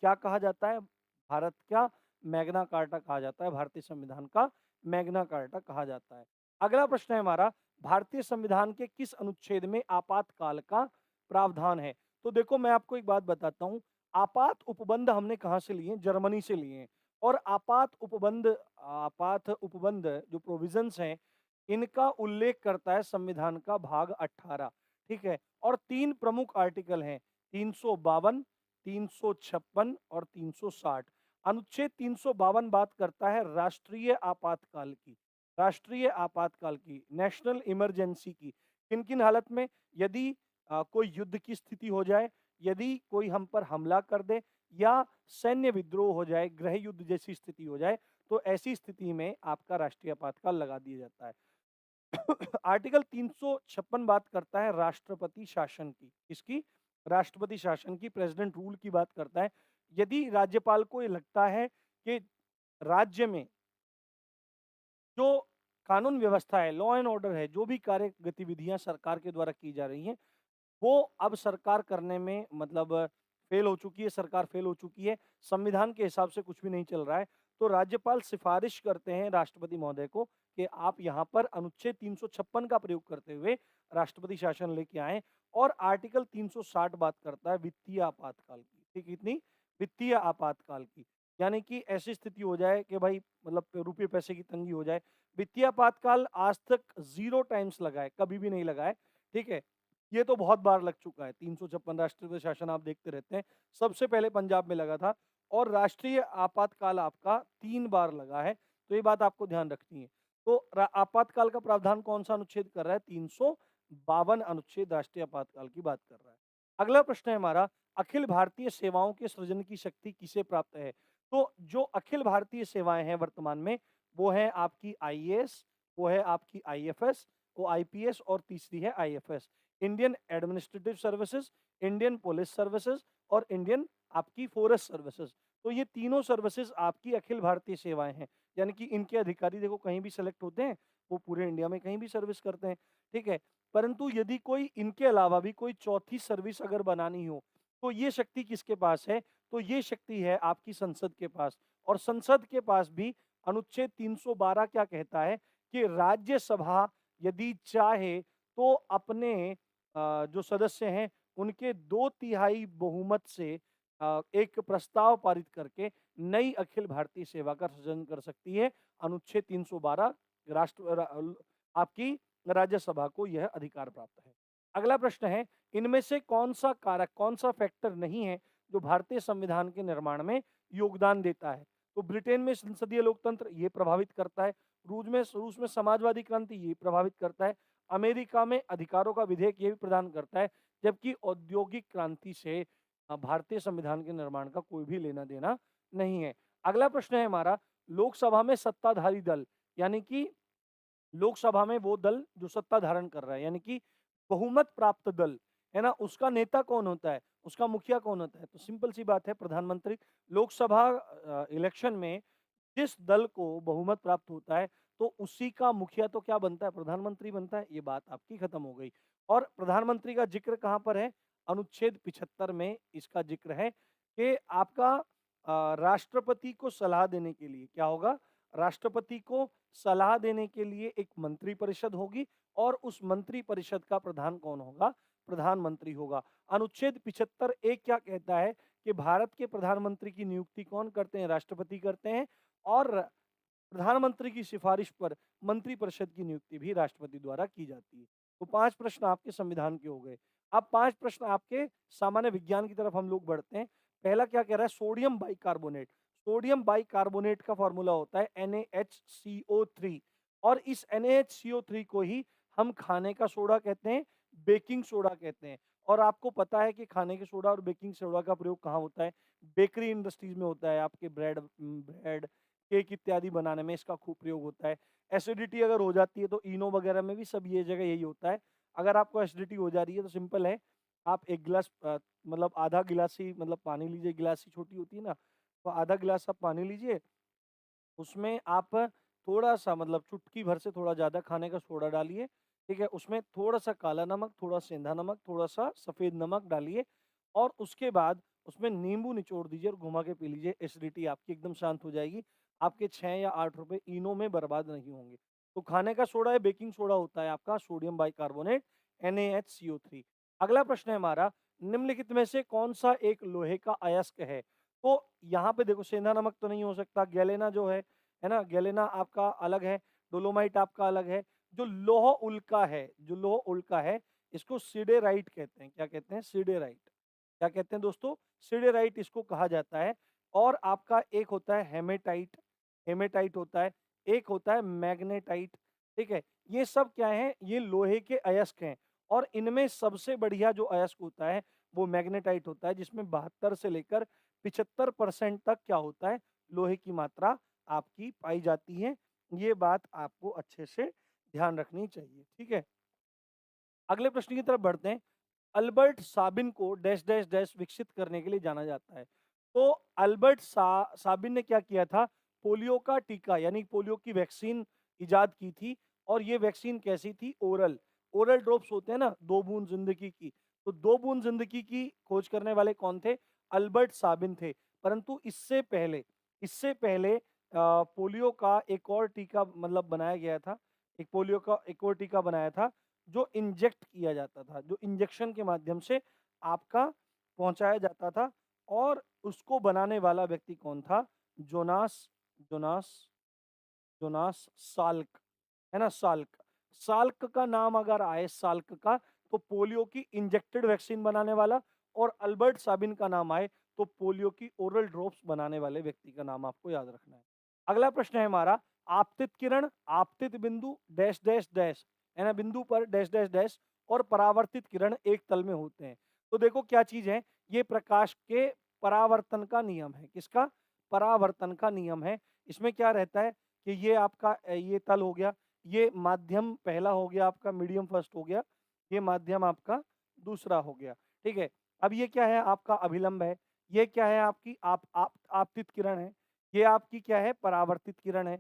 A: क्या कहा जाता है? भारत का मैग्ना कार्टा कहा जाता है। भारतीय संविधान का मैग्ना कार्टा कहा जाता है। अगला प्रश्न है हमारा, भारतीय संविधान के किस अनुच्छेद में आपातकाल का प्रावधान है? तो देखो मैं आपको एक बात बताता हूँ, आपात उपबंध हमने कहाँ से लिए? जर्मनी से लिए हैं। और आपात उपबंध जो प्रोविजंस हैं, इनका उल्लेख करता है संविधान का भाग 18, ठीक है? और 3 प्रमुख आर्टिकल हैं, 352, 356 और 360। अनुच्छेद 352 बात करता है राष्ट्रीय आपातकाल की, राष्ट्रीय आपातकाल की, नेशनल इमरजेंसी की। किन किन हालत में? यदि कोई युद्ध की स्थिति हो जाए, यदि कोई हम पर हमला कर दे या सैन्य विद्रोह हो जाए, गृह युद्ध जैसी स्थिति हो जाए, तो ऐसी स्थिति में आपका राष्ट्रीय आपातकाल लगा दिया जाता है। आर्टिकल 356 बात करता है राष्ट्रपति शासन की। किसकी? राष्ट्रपति शासन की, प्रेसिडेंट रूल की बात करता है। यदि राज्यपाल को ये लगता है कि राज्य में जो कानून व्यवस्था है, लॉ एंड ऑर्डर है, जो भी कार्य गतिविधियां सरकार के द्वारा की जा रही हैं, वो अब सरकार करने में मतलब फेल हो चुकी है, सरकार फेल हो चुकी है, संविधान के हिसाब से कुछ भी नहीं चल रहा है, तो राज्यपाल सिफारिश करते हैं राष्ट्रपति महोदय को कि आप यहाँ पर अनुच्छेद 356 का प्रयोग करते हुए राष्ट्रपति शासन लेके आए। और आर्टिकल 360 बात करता है वित्तीय आपातकाल की। ठीक, इतनी वित्तीय आपातकाल की, यानी कि ऐसी स्थिति हो जाए कि भाई मतलब रुपये पैसे की तंगी हो जाए। वित्तीय आपातकाल आज तक 0 टाइम्स लगा है, कभी भी नहीं लगा है, ठीक है? ये तो बहुत बार लग चुका है। 356 राष्ट्रीय शासन आप देखते रहते हैं, सबसे पहले पंजाब में लगा था। और राष्ट्रीय आपातकाल आपका 3 बार लगा है, तो ये बात आपको ध्यान रखनी है। तो आपातकाल का प्रावधान कौन सा अनुच्छेद कर रहा है? 352 अनुच्छेद राष्ट्रीय आपातकाल की बात कर रहा है। अगला प्रश्न है हमारा, अखिल भारतीय सेवाओं के सृजन की शक्ति किसे प्राप्त है? तो जो अखिल भारतीय सेवाएं हैं वर्तमान में, वो है आपकी आईएएस, वो है आपकी आईएफएस, वो आईपीएस, और तीसरी है IFS, Indian administrative services, Indian police services और इंडियन आपकी फॉरेस्ट सर्विसेज। तो ये तीनों सर्विसेज आपकी अखिल भारतीय सेवाएं हैं, यानी कि इनके अधिकारी देखो कहीं भी सेलेक्ट होते हैं, वो पूरे इंडिया में कहीं भी सर्विस करते हैं, ठीक है? परंतु यदि कोई इनके अलावा भी कोई चौथी सर्विस अगर बनानी हो, तो ये शक्ति किसके पास है? तो ये शक्ति है आपकी संसद के पास। और संसद के पास भी अनुच्छेद 312 क्या कहता है कि राज्यसभा यदि चाहे तो अपने जो सदस्य हैं उनके 2/3 बहुमत से एक प्रस्ताव पारित करके नई अखिल भारतीय सेवा का सृजन कर सकती है। अनुच्छेद 312 आपकी राज्यसभा को यह अधिकार प्राप्त है। अगला प्रश्न है, इनमें से कौन सा कारक, कौन सा फैक्टर नहीं है जो भारतीय संविधान के निर्माण में योगदान देता है? तो ब्रिटेन में संसदीय लोकतंत्र ये प्रभावित करता है, रूस में समाजवादी क्रांति ये प्रभावित करता है, अमेरिका में अधिकारों का विधेयक ये भी प्रदान करता है, जबकि औद्योगिक क्रांति से भारतीय संविधान के निर्माण का कोई भी लेना देना नहीं है। अगला प्रश्न है हमारा, लोकसभा में सत्ताधारी दल, यानी कि लोकसभा में वो दल जो सत्ता धारण कर रहा है, यानी कि बहुमत प्राप्त दल, है ना, उसका नेता कौन होता है, उसका मुखिया कौन होता है? तो सिंपल सी बात है, प्रधानमंत्री। लोकसभा इलेक्शन में जिस दल को बहुमत प्राप्त होता है, तो उसी का मुखिया तो क्या बनता है? प्रधानमंत्री बनता है। ये बात आपकी खत्म हो गई। और प्रधानमंत्री का जिक्र कहाँ पर है? अनुच्छेद 75 में इसका जिक्र है कि आपका राष्ट्रपति को सलाह देने के लिए क्या होगा? राष्ट्रपति को सलाह देने के लिए एक मंत्री परिषद होगी, और उस मंत्री परिषद का प्रधान कौन होगा? प्रधानमंत्री होगा। अनुच्छेद 75 ए क्या कहता है कि भारत के प्रधानमंत्री की नियुक्ति कौन करते हैं? राष्ट्रपति करते हैं और प्रधानमंत्री की सिफारिश पर मंत्रिपरिषद की नियुक्ति भी राष्ट्रपति द्वारा की जाती है। तो 5 प्रश्न आपके संविधान के हो गए। अब 5 प्रश्न आपके सामान्य विज्ञान की तरफ हम लोग बढ़ते हैं। पहला क्या कह रहा है? Sodium bicarbonate. सोडियम बाइकार्बोनेट का फॉर्मूला होता है NaHCO3 और इस NaHCO3 को ही हम खाने का सोडा कहते हैं, बेकिंग सोडा कहते हैं। और आपको पता है कि खाने के सोडा और बेकिंग सोडा का प्रयोग कहाँ होता है? बेकरी इंडस्ट्रीज में होता है। आपके ब्रेड केक इत्यादि बनाने में इसका खूब प्रयोग होता है। एसिडिटी अगर हो जाती है तो इनो वगैरह में भी सब ये जगह यही होता है। अगर आपको एसिडिटी हो जा रही है तो सिंपल है, आप 1 गिलास मतलब आधा गिलास ही मतलब पानी लीजिए, गिलास ही छोटी होती है ना, तो आधा गिलास आप पानी लीजिए, उसमें आप थोड़ा-सा मतलब चुटकी भर से थोड़ा ज़्यादा खाने का सोडा डालिए, ठीक है? उसमें थोड़ा-सा काला नमक, थोड़ा सेंधा नमक, थोड़ा-सा सफ़ेद नमक डालिए और उसके बाद उसमें नींबू निचोड़ दीजिए और घुमा के पी लीजिए। एसिडिटी आपकी एकदम शांत हो जाएगी। आपके 6 या 8 रुपए इनो में बर्बाद नहीं होंगे। तो खाने का सोडा या बेकिंग सोडा होता है आपका सोडियम बाइकार्बोनेट NaHCO3। अगला प्रश्न है हमारा, निम्नलिखित में से कौन-सा एक लोहे का अयस्क है? तो यहाँ पे देखो सेंधा नमक तो नहीं हो सकता, गैलेना जो है ना? गैलेना आपका अलग है, डोलोमाइट आपका अलग है। जो लौह उल्का है, जो लौह उल्का है, इसको सिडेराइट कहते हैं। क्या कहते हैं? सिडेराइट। क्या कहते हैं दोस्तों? सिडेराइट इसको कहा जाता है। और आपका एक होता है हेमेटाइट, हेमेटाइट होता है, एक होता है मैग्नेटाइट, ठीक है? ये सब क्या है? ये लोहे के अयस्क हैं और इनमें सबसे बढ़िया जो अयस्क होता है, वो मैग्नेटाइट होता है, जिसमें 72 से लेकर 75% तक क्या होता है? लोहे की मात्रा आपकी पाई जाती है। ये बात आपको अच्छे से ध्यान रखनी चाहिए, ठीक है? अगले प्रश्न की तरफ बढ़ते हैं। अल्बर्ट साबिन को डैश डैश डैश विकसित करने के लिए जाना जाता है। तो अल्बर्ट साबिन ने क्या किया था? पोलियो का टीका यानी पोलियो की वैक्सीन इजाद की थी और ये वैक्सीन कैसी थी? ओरल। ओरल ड्रॉप्स होते हैं ना, 2 बूंद जिंदगी की। तो 2 बूंद जिंदगी की खोज करने वाले कौन थे? अल्बर्ट साबिन थे। परंतु इससे पहले पोलियो का एक और टीका मतलब बनाया गया था। एक पोलियो का एक और टीका बनाया था जो इंजेक्ट किया जाता था, जो इंजेक्शन के माध्यम से आपका पहुंचाया जाता था और उसको बनाने वाला व्यक्ति कौन था? जोनास जोनास जोनास साल्क, है ना? साल्क। साल्क का नाम अगर आए साल्क का, तो पोलियो की इंजेक्टेड वैक्सीन बनाने वाला, और अल्बर्ट साबिन का नाम आए तो पोलियो की ओरल ड्रॉप्स बनाने वाले व्यक्ति का नाम आपको याद रखना है। अगला प्रश्न है हमारा, आपतित किरण, आपतित बिंदु डैश डैश डैश, है ना? बिंदु पर डैश डैश डैश और परावर्तित किरण एक तल में होते हैं। तो देखो क्या चीज है, ये प्रकाश के परावर्तन का नियम है। किसका? परावर्तन का नियम है। इसमें क्या रहता है कि ये आपका ये तल हो गया, ये माध्यम पहला हो गया आपका, मीडियम फर्स्ट हो गया, ये माध्यम आपका दूसरा हो गया, ठीक है? अब ये क्या है? आपका अभिलंब है। ये क्या है? आपकी आप आपतित किरण है। ये आपकी क्या है? परावर्तित किरण है,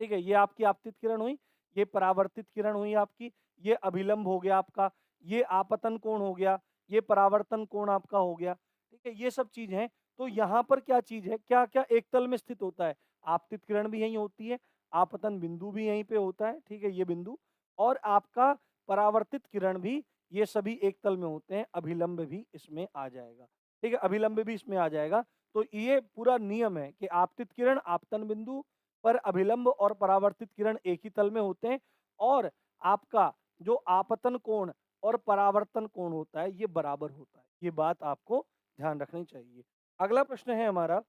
A: ठीक है? ये आपकी आपतित किरण हुई, ये परावर्तित किरण हुई आपकी, ये अभिलंब हो गया आपका, ये आपतन कोण हो गया, ये परावर्तन कोण आपका हो गया, ठीक है? ये सब चीज है। तो यहाँ पर क्या चीज है? क्या क्या एक तल में स्थित होता है? आपतित किरण भी यहीं होती है, आपतन बिंदु भी यहीं पे होता है, ठीक है? ये बिंदु, और आपका परावर्तित किरण भी, ये सभी एक तल में होते हैं। अभिलंब भी इसमें आ जाएगा, ठीक है? अभिलंब भी इसमें आ जाएगा। तो ये पूरा नियम है कि आपतित किरण, आपतन बिंदु पर अभिलंब और परावर्तित किरण एक ही तल में होते हैं, और आपका जो आपतन कोण और परावर्तन कोण होता है ये बराबर होता है। ये बात आपको ध्यान रखनी चाहिए। अगला प्रश्न है हमारा,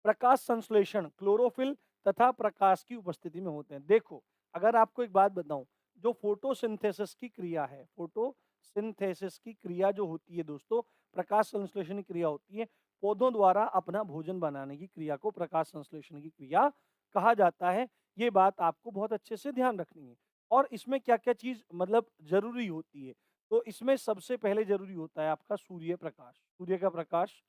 A: प्रकाश संश्लेषण क्लोरोफिल तथा प्रकाश की उपस्थिति में होते हैं। देखो, अगर आपको एक बात बताऊं, जो फोटोसिंथेसिस की क्रिया है, फोटोसिंथेसिस की क्रिया जो होती है दोस्तों, प्रकाश संश्लेषण की क्रिया होती है। पौधों द्वारा अपना भोजन बनाने की क्रिया को प्रकाश संश्लेषण की क्रिया कहा जाता है। ये बात आपको बहुत अच्छे से ध्यान रखनी है। और इसमें क्या क्या चीज मतलब जरूरी होती है? तो इसमें सबसे पहले जरूरी होता है आपका सूर्य प्रकाश, सूर्य का प्रकाश।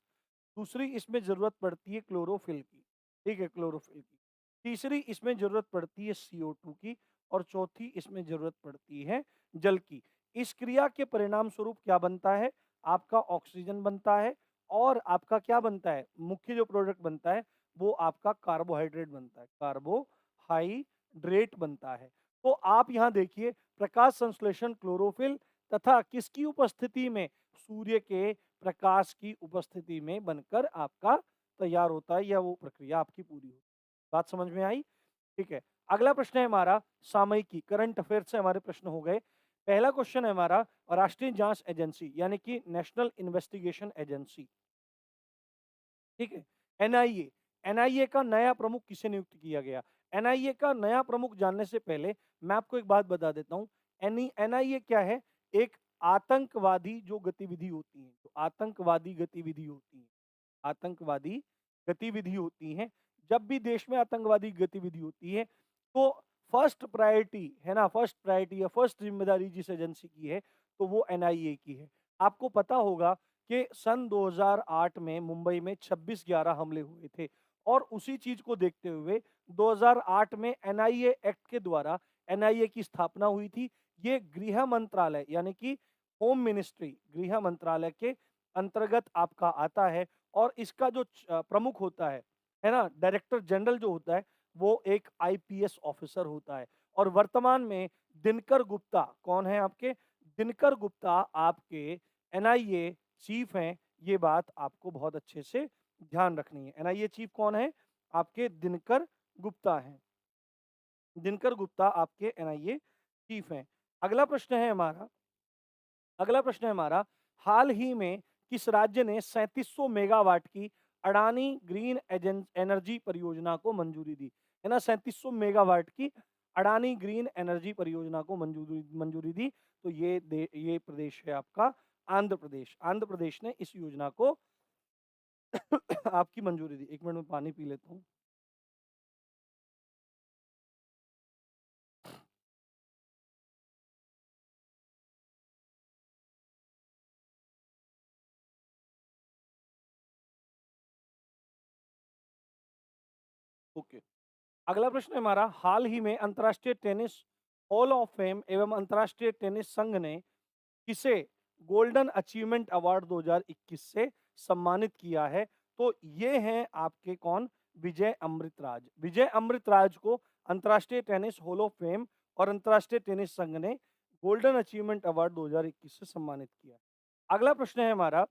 A: दूसरी इसमें जरूरत पड़ती है क्लोरोफिल की, ठीक है? क्लोरोफिल की। तीसरी इसमें जरूरत पड़ती है CO2 की, और चौथी इसमें जरूरत पड़ती है जल की। इस क्रिया के परिणाम स्वरूप क्या बनता है? आपका ऑक्सीजन बनता है, और आपका क्या बनता है? मुख्य जो प्रोडक्ट बनता है वो आपका कार्बोहाइड्रेट बनता है, कार्बोहाइड्रेट बनता है। तो आप यहाँ देखिए, प्रकाश संश्लेषण क्लोरोफिल तथा किसकी उपस्थिति में, सूर्य के प्रकाश की उपस्थिति में बनकर आपका तैयार होता है, या वो प्रक्रिया आपकी पूरी होती है। बात समझ में आई? ठीक है। अगला प्रश्न है हमारा सामयिकी, करंट अफेयर से हमारे प्रश्न हो गए। पहला क्वेश्चन है हमारा राष्ट्रीय जांच एजेंसी यानी कि नेशनल इन्वेस्टिगेशन एजेंसी, ठीक है, एनआईए। एनआईए का नया प्रमुख किसे नियुक्त किया गया? एनआईए का नया प्रमुख जानने से पहले मैं आपको एक बात बता देता हूं। एनआईए क्या है? एक आतंकवादी जो गतिविधि होती है, तो आतंकवादी गतिविधि होती है, आतंकवादी गतिविधि होती है। जब भी देश में आतंकवादी गतिविधि होती है तो फर्स्ट प्रायोरिटी है ना, फर्स्ट प्रायोरिटी या फर्स्ट जिम्मेदारी जिस एजेंसी की है तो वो एनआईए की है। आपको पता होगा कि सन 2008 में मुंबई में 26/11 हमले हुए थे और उसी चीज को देखते हुए 2008 में एनआईए एक्ट के द्वारा एनआईए की स्थापना हुई थी। ये गृह मंत्रालय यानी कि होम मिनिस्ट्री, गृह मंत्रालय के अंतर्गत आपका आता है और इसका जो प्रमुख होता है ना, डायरेक्टर जनरल जो होता है वो एक आईपीएस ऑफिसर होता है। और वर्तमान में दिनकर गुप्ता कौन है आपके? दिनकर गुप्ता आपके एनआईए चीफ हैं। ये बात आपको बहुत अच्छे से ध्यान रखनी है। एनआईए चीफ कौन है? आपके दिनकर गुप्ता हैं। दिनकर गुप्ता आपके एनआईए चीफ हैं। अगला प्रश्न है हमारा, अगला प्रश्न है हमारा, हाल ही में किस राज्य ने 3700 मेगावाट की अडानी ग्रीन एनर्जी परियोजना को मंजूरी दी? है ना, 3700 मेगावाट की अडानी ग्रीन एनर्जी परियोजना को मंजूरी मंजूरी दी। तो ये प्रदेश है आपका आंध्र प्रदेश। आंध्र प्रदेश ने इस योजना को आपकी मंजूरी दी। एक मिनट में पानी पी लेता हूँ। ओके। अगला प्रश्न है हमारा, हाल ही में अंतर्राष्ट्रीय टेनिस हॉल ऑफ फेम एवं अंतर्राष्ट्रीय टेनिस संघ ने किसे गोल्डन अचीवमेंट अवार्ड 2021 से सम्मानित किया है? तो ये हैं आपके कौन? विजय अमृतराज। विजय अमृतराज को अंतर्राष्ट्रीय टेनिस हॉल ऑफ फेम और अंतर्राष्ट्रीय टेनिस संघ ने गोल्डन अचीवमेंट अवार्ड 2021 से सम्मानित किया। अगला प्रश्न है हमारा,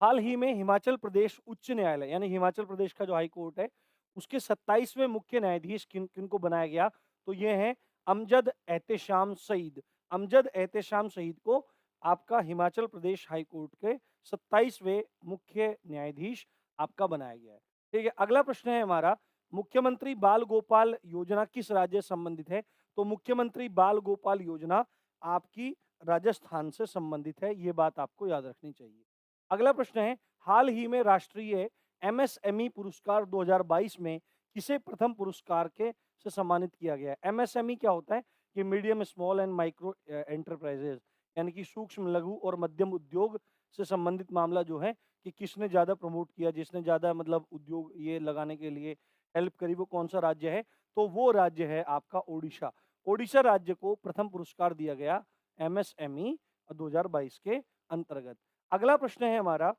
A: हाल ही में हिमाचल प्रदेश उच्च न्यायालय यानी हिमाचल प्रदेश का जो हाई कोर्ट है उसके 27वें मुख्य न्यायाधीश किन किन को बनाया गया? तो ये हैं अमजद एहतेशाम सईद। अमजद एहतेशाम सईद को आपका हिमाचल प्रदेश हाई कोर्ट के 27वें मुख्य न्यायाधीश आपका बनाया गया है। ठीक है। अगला प्रश्न है हमारा, मुख्यमंत्री बाल गोपाल योजना किस राज्य से संबंधित है? तो मुख्यमंत्री बाल गोपाल योजना आपकी राजस्थान से संबंधित है। ये बात आपको याद रखनी चाहिए। अगला प्रश्न है, हाल ही में राष्ट्रीय एमएसएमई पुरस्कार 2022 में किसे प्रथम पुरस्कार के से सम्मानित किया गया है? एमएसएमई क्या होता है? कि medium small and micro enterprises यानी कि सूक्ष्म लघु और मध्यम उद्योग से संबंधित मामला जो है कि किसने ज्यादा प्रमोट किया, जिसने ज्यादा मतलब उद्योग ये लगाने के लिए हेल्प करी, वो कौन सा राज्य है? तो वो राज्य है आपका ओडिशा। ओडिशा राज्य को प्रथम पुरस्कार दिया गया एमएसएमई 2022 के अंतर्गत। अगला प्रश्न है हमारा,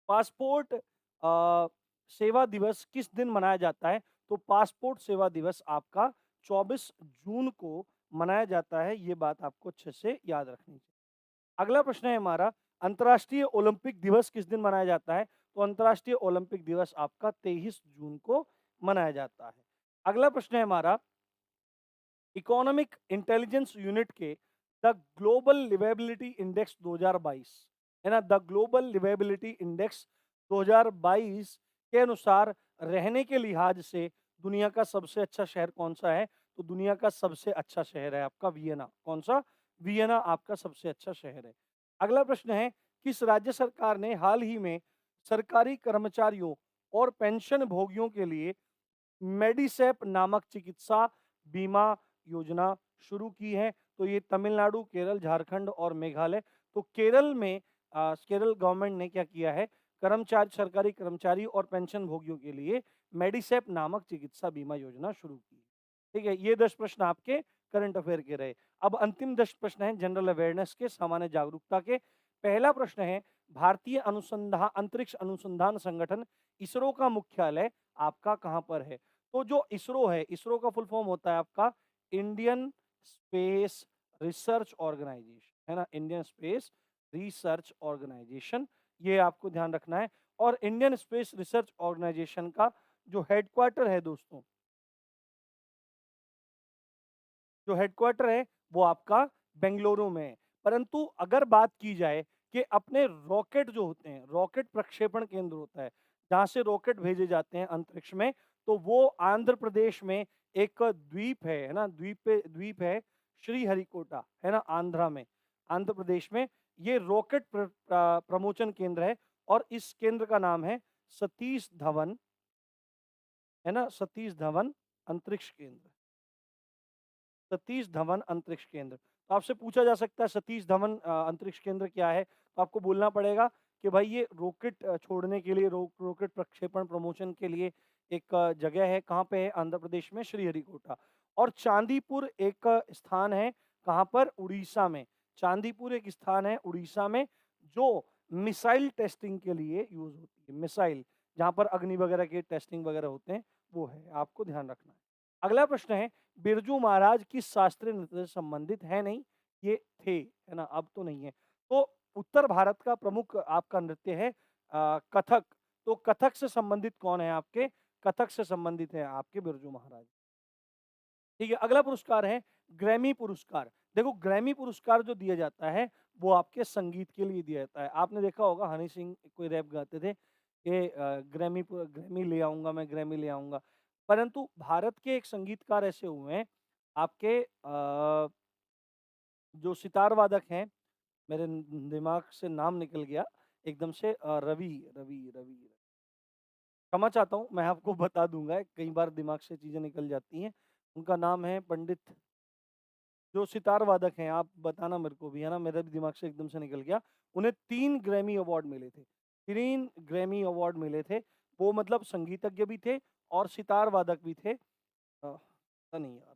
A: पासपोर्ट सेवा दिवस किस दिन मनाया जाता है? तो पासपोर्ट सेवा दिवस आपका 24 जून को मनाया जाता है। ये बात आपको अच्छे से याद रखनी चाहिए। अगला प्रश्न है हमारा, अंतर्राष्ट्रीय ओलंपिक दिवस किस दिन मनाया जाता है? तो अंतर्राष्ट्रीय ओलंपिक दिवस आपका 23 जून को मनाया जाता है। अगला प्रश्न है हमारा, इकोनॉमिक इंटेलिजेंस यूनिट के द ग्लोबल लिवेबिलिटी इंडेक्स 2022 है ना, द ग्लोबल लिवेबिलिटी इंडेक्स 2022 के अनुसार रहने के लिहाज से दुनिया का सबसे अच्छा शहर कौन सा है? तो दुनिया का सबसे अच्छा शहर है आपका वियना। कौन सा? वियना आपका सबसे अच्छा शहर है। अगला प्रश्न है, किस राज्य सरकार ने हाल ही में सरकारी कर्मचारियों और पेंशन भोगियों के लिए मेडिसेप नामक चिकित्सा बीमा योजना शुरू की है? तो ये तमिलनाडु, केरल, झारखंड और मेघालय। तो केरल में केरल गवर्नमेंट ने क्या किया है? कर्मचारी, सरकारी कर्मचारी और पेंशन भोगियों के लिए मेडिसेप नामक चिकित्सा बीमा योजना शुरू की। ठीक है, ये 10 प्रश्न आपके करंट अफेयर के रहे। अब अंतिम 10 प्रश्न हैं जनरल अवेयरनेस के, सामान्य जागरूकता के। पहला प्रश्न है, भारतीय अनुसंधान अंतरिक्ष अनुसंधान संगठन इसरो का मुख्यालय आपका कहां पर है? तो जो इसरो है, इसरो का फुल फॉर्म होता है आपका इंडियन स्पेस रिसर्च ऑर्गेनाइजेशन, है ना, इंडियन स्पेस रिसर्च ऑर्गेनाइजेशन, ये आपको ध्यान रखना है। और इंडियन स्पेस रिसर्च ऑर्गेनाइजेशन का जो हेडक्वार्टर है दोस्तों, जो हेडक्वार्टर है वो आपका बेंगलुरु में है। परंतु अगर बात की जाए कि अपने रॉकेट जो होते हैं, रॉकेट प्रक्षेपण केंद्र होता है जहां से रॉकेट भेजे जाते हैं अंतरिक्ष में, तो वो आंध्र प्रदेश में एक द्वीप है ना, द्वीप है श्रीहरिकोटा, है ना, आंध्रा में, आंध्र प्रदेश में ये रॉकेट प्रमोचन केंद्र है। और इस केंद्र का नाम है सतीश धवन, है ना, सतीश धवन अंतरिक्ष केंद्र, सतीश धवन अंतरिक्ष केंद्र। तो आपसे पूछा जा सकता है सतीश धवन अंतरिक्ष केंद्र क्या है, तो आपको बोलना पड़ेगा कि भाई ये रॉकेट छोड़ने के लिए, रॉकेट प्रक्षेपण प्रमोशन के लिए एक जगह है। कहाँ पे है? आंध्र प्रदेश में श्रीहरिकोटा। और चांदीपुर एक स्थान है, कहाँ पर? उड़ीसा में। चांदीपुर एक स्थान है उड़ीसा में जो मिसाइल टेस्टिंग के लिए यूज होती है, मिसाइल जहाँ पर अग्नि वगैरह के टेस्टिंग वगैरह होते हैं, वो है, आपको ध्यान रखना है। अगला प्रश्न है, बिरजू महाराज किस शास्त्रीय नृत्य से संबंधित है? नहीं, ये थे, है ना, अब तो नहीं है। तो उत्तर भारत का प्रमुख आपका नृत्य है कथक। तो कथक से संबंधित कौन है आपके? कथक से संबंधित है आपके बिरजू महाराज। ठीक है, अगला पुरस्कार है ग्रैमी पुरस्कार। देखो ग्रैमी पुरस्कार जो दिया जाता है वो आपके संगीत के लिए दिया जाता है। आपने देखा होगा हनी सिंह कोई रैप गाते थे कि ग्रैमी ले आऊंगा, मैं ग्रैमी ले आऊंगा। परंतु भारत के एक संगीतकार ऐसे हुए हैं आपके जो सितार वादक हैं, मेरे दिमाग से नाम निकल गया एकदम से, रवि रवि रवि क्षमा चाहता हूँ, मैं आपको बता दूंगा, कई बार दिमाग से चीजें निकल जाती हैं। उनका नाम है पंडित, जो सितार वादक हैं, आप बताना मेरे को भी, है ना, मेरे भी दिमाग से एकदम से निकल गया। उन्हें 3 ग्रैमी अवार्ड मिले थे, 3 ग्रैमी अवार्ड मिले थे। वो मतलब संगीतज्ञ भी थे और सितार वादक भी थे। पता नहीं यार,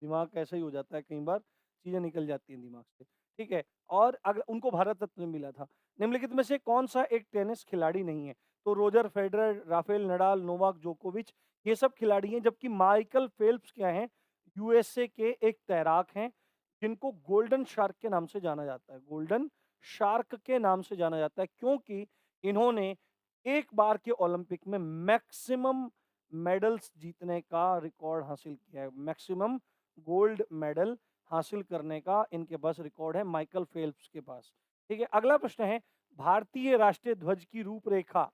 A: दिमाग ऐसा ही हो जाता है, कई बार चीजें निकल जाती हैं दिमाग से। ठीक है, और अगर उनको भारत रत्न मिला था। निम्नलिखित में से कौन सा एक टेनिस खिलाड़ी नहीं है? तो Roger Federer, Rafael Nadal, Novak जोकोविच, ये सब खिलाड़ी हैं। जबकि माइकल फेल्प्स क्या हैं? यूएसए के एक तैराक हैं जिनको गोल्डन शार्क के नाम से जाना जाता है, गोल्डन शार्क के नाम से जाना जाता है, क्योंकि इन्होंने एक बार के ओलंपिक में मैक्सिमम मेडल्स जीतने का रिकॉर्ड हासिल किया है। मैक्सिमम गोल्ड मेडल हासिल करने का इनके पास रिकॉर्ड है, माइकल फेल्प्स के पास। ठीक है, अगला प्रश्न है, भारतीय राष्ट्रीय ध्वज की रूपरेखा,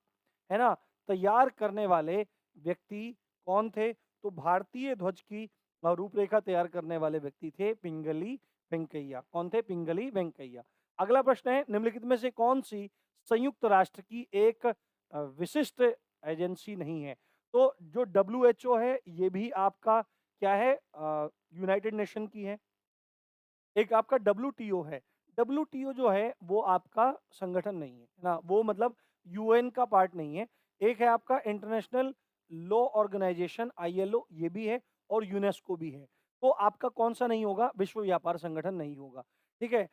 A: है ना, तैयार करने वाले व्यक्ति कौन थे? तो भारतीय ध्वज की रूपरेखा तैयार करने वाले व्यक्ति थे पिंगली वेंकैया। कौन थे? पिंगली वेंकैया। अगला प्रश्न है, निम्नलिखित में से कौन सी संयुक्त राष्ट्र की एक विशिष्ट एजेंसी नहीं है? तो जो डब्ल्यूएचओ है ये भी आपका क्या है? यूनाइटेड नेशन की है। एक आपका डब्ल्यूटीओ है। डब्ल्यूटीओ जो है वो आपका संगठन नहीं है ना, वो मतलब यूएन का पार्ट नहीं है। एक है आपका इंटरनेशनल लॉ ऑर्गेनाइजेशन आईएलओ, ये भी है, और यूनेस्को भी है। तो आपका कौन सा नहीं होगा? विश्व व्यापार संगठन नहीं होगा। ठीक है,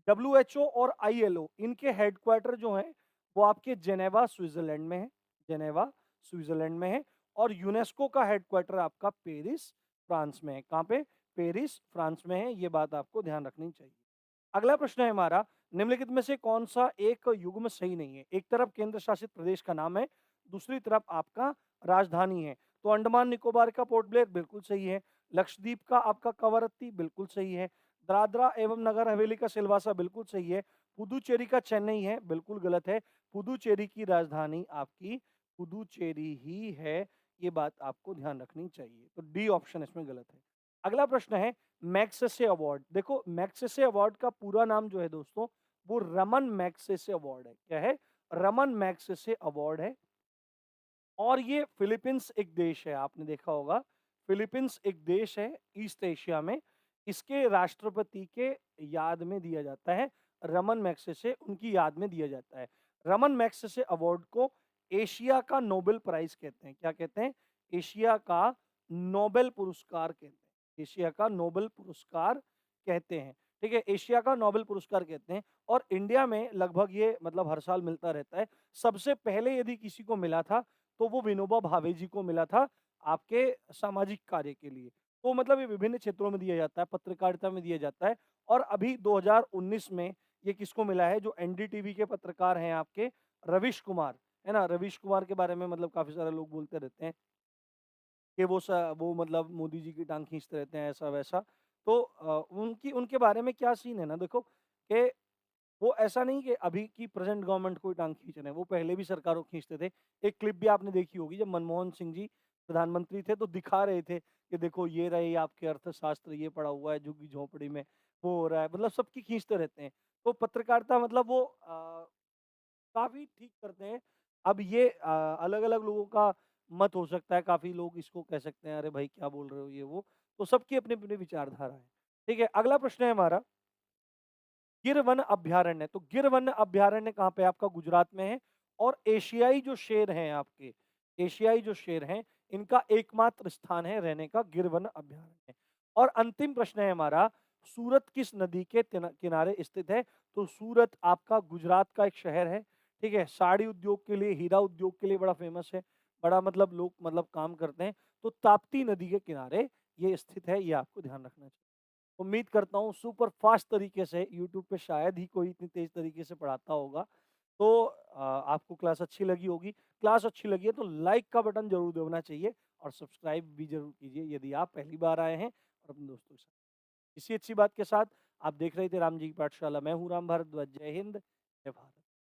A: डब्ल्यूएचओ और आईएलओ इनके हेडक्वार्टर जो है वो आपके जेनेवा स्विट्जरलैंड में है, जेनेवा स्विट्जरलैंड में है। और यूनेस्को का हेडक्वार्टर आपका पेरिस फ्रांस में है। कहाँ पे? पेरिस फ्रांस में है, ये बात आपको ध्यान रखनी चाहिए। अगला प्रश्न है हमारा, निम्नलिखित में से कौन सा एक युग्म सही नहीं है? एक तरफ केंद्र शासित प्रदेश का नाम है, दूसरी तरफ आपका राजधानी है। तो अंडमान निकोबार का पोर्ट ब्लेयर बिल्कुल सही है, लक्षद्वीप का आपका कवरत्ती बिल्कुल सही है, दादरा एवं नगर हवेली का सिलवासा बिल्कुल सही है, पुदुचेरी का चेन्नई है, बिल्कुल गलत है। पुदुचेरी की राजधानी आपकी पुदुचेरी ही है, ये बात आपको ध्यान रखनी चाहिए। तो डी ऑप्शन इसमें गलत है। अगला प्रश्न है मैग्सेसे अवार्ड। देखो मैग्सेसे अवार्ड का पूरा नाम जो है दोस्तों वो रमन मैग्सेसे अवार्ड है। क्या है? रमन मैग्सेसे अवार्ड है। और ये फिलीपींस एक देश है, आपने देखा होगा, फिलीपींस एक देश है ईस्ट एशिया में। इसके राष्ट्रपति के याद में दिया जाता है, रमन मैग्सेसे उनकी याद में दिया जाता है। रमन मैग्सेसे अवार्ड को एशिया का नोबेल प्राइज कहते हैं। क्या कहते हैं? एशिया का नोबेल पुरस्कार कहते हैं, एशिया का नोबेल पुरस्कार कहते हैं। ठीक है, एशिया का नोबेल पुरस्कार कहते हैं। और इंडिया में लगभग ये मतलब हर साल मिलता रहता है। सबसे पहले यदि किसी को मिला था तो वो विनोबा भावे जी को मिला था, आपके सामाजिक कार्य के लिए। तो मतलब ये विभिन्न क्षेत्रों में दिया जाता है, पत्रकारिता में दिया जाता है। और अभी 2019 में ये किसको मिला है, जो एनडीटीवी के पत्रकार हैं आपके रवीश कुमार, है ना? रवीश कुमार के बारे में मतलब काफ़ी सारे लोग बोलते रहते हैं कि वो मतलब मोदी जी की टाँग खींचते रहते हैं, ऐसा-वैसा। तो उनकी उनके बारे में क्या सीन है ना, देखो कि वो ऐसा नहीं कि अभी की प्रेज़ेंट गवर्नमेंट को ही टाँग खींच रहे हैं, वो पहले भी सरकारों को खींचते थे। एक क्लिप भी आपने देखी होगी, जब मनमोहन सिंह जी प्रधानमंत्री थे तो दिखा रहे थे कि देखो ये रहे आपके अर्थशास्त्र, ये पड़ा हुआ है झुग्गी-झोंपड़ी में, वो हो रहा है, मतलब सबकी खींचते रहते हैं। तो पत्रकारिता मतलब वो काफ़ी ठीक करते हैं। अब ये अलग-अलग लोगों का मत हो सकता है, काफ़ी लोग इसको कह सकते हैं, अरे भाई क्या बोल रहे हो ये वो, तो सबकी अपनी-अपनी विचारधारा है। ठीक है, अगला प्रश्न है हमारा, गिर वन अभयारण्य। तो गिर वन अभयारण्य कहाँ पे है? आपका गुजरात में है। और एशियाई जो शेर हैं आपके, एशियाई जो शेर हैं, इनका एकमात्र स्थान है रहने का गिर वन अभयारण्य। और अंतिम प्रश्न है हमारा, सूरत किस नदी के किनारे स्थित है? तो सूरत आपका गुजरात का एक शहर है, ठीक है? साड़ी उद्योग के लिए, हीरा उद्योग के लिए बड़ा फेमस है, बड़ा मतलब लोग मतलब काम करते हैं। तो ताप्ती नदी के किनारे ये स्थित है, ये आपको ध्यान रखना चाहिए। उम्मीद करता हूँ सुपर फास्ट तरीके से, यूट्यूब पे शायद ही कोई इतनी तेज तरीके से पढ़ाता होगा। तो आपको क्लास अच्छी लगी होगी। क्लास अच्छी लगी है तो लाइक का बटन ज़रूर दबाना चाहिए और सब्सक्राइब भी ज़रूर कीजिए यदि आप पहली बार आए हैं, और अपने दोस्तों के साथ। इसी अच्छी बात के साथ आप देख रहे थे राम जी की पाठशाला। मैं हूँ राम भारद्वाज। जय हिंद, जय भारत।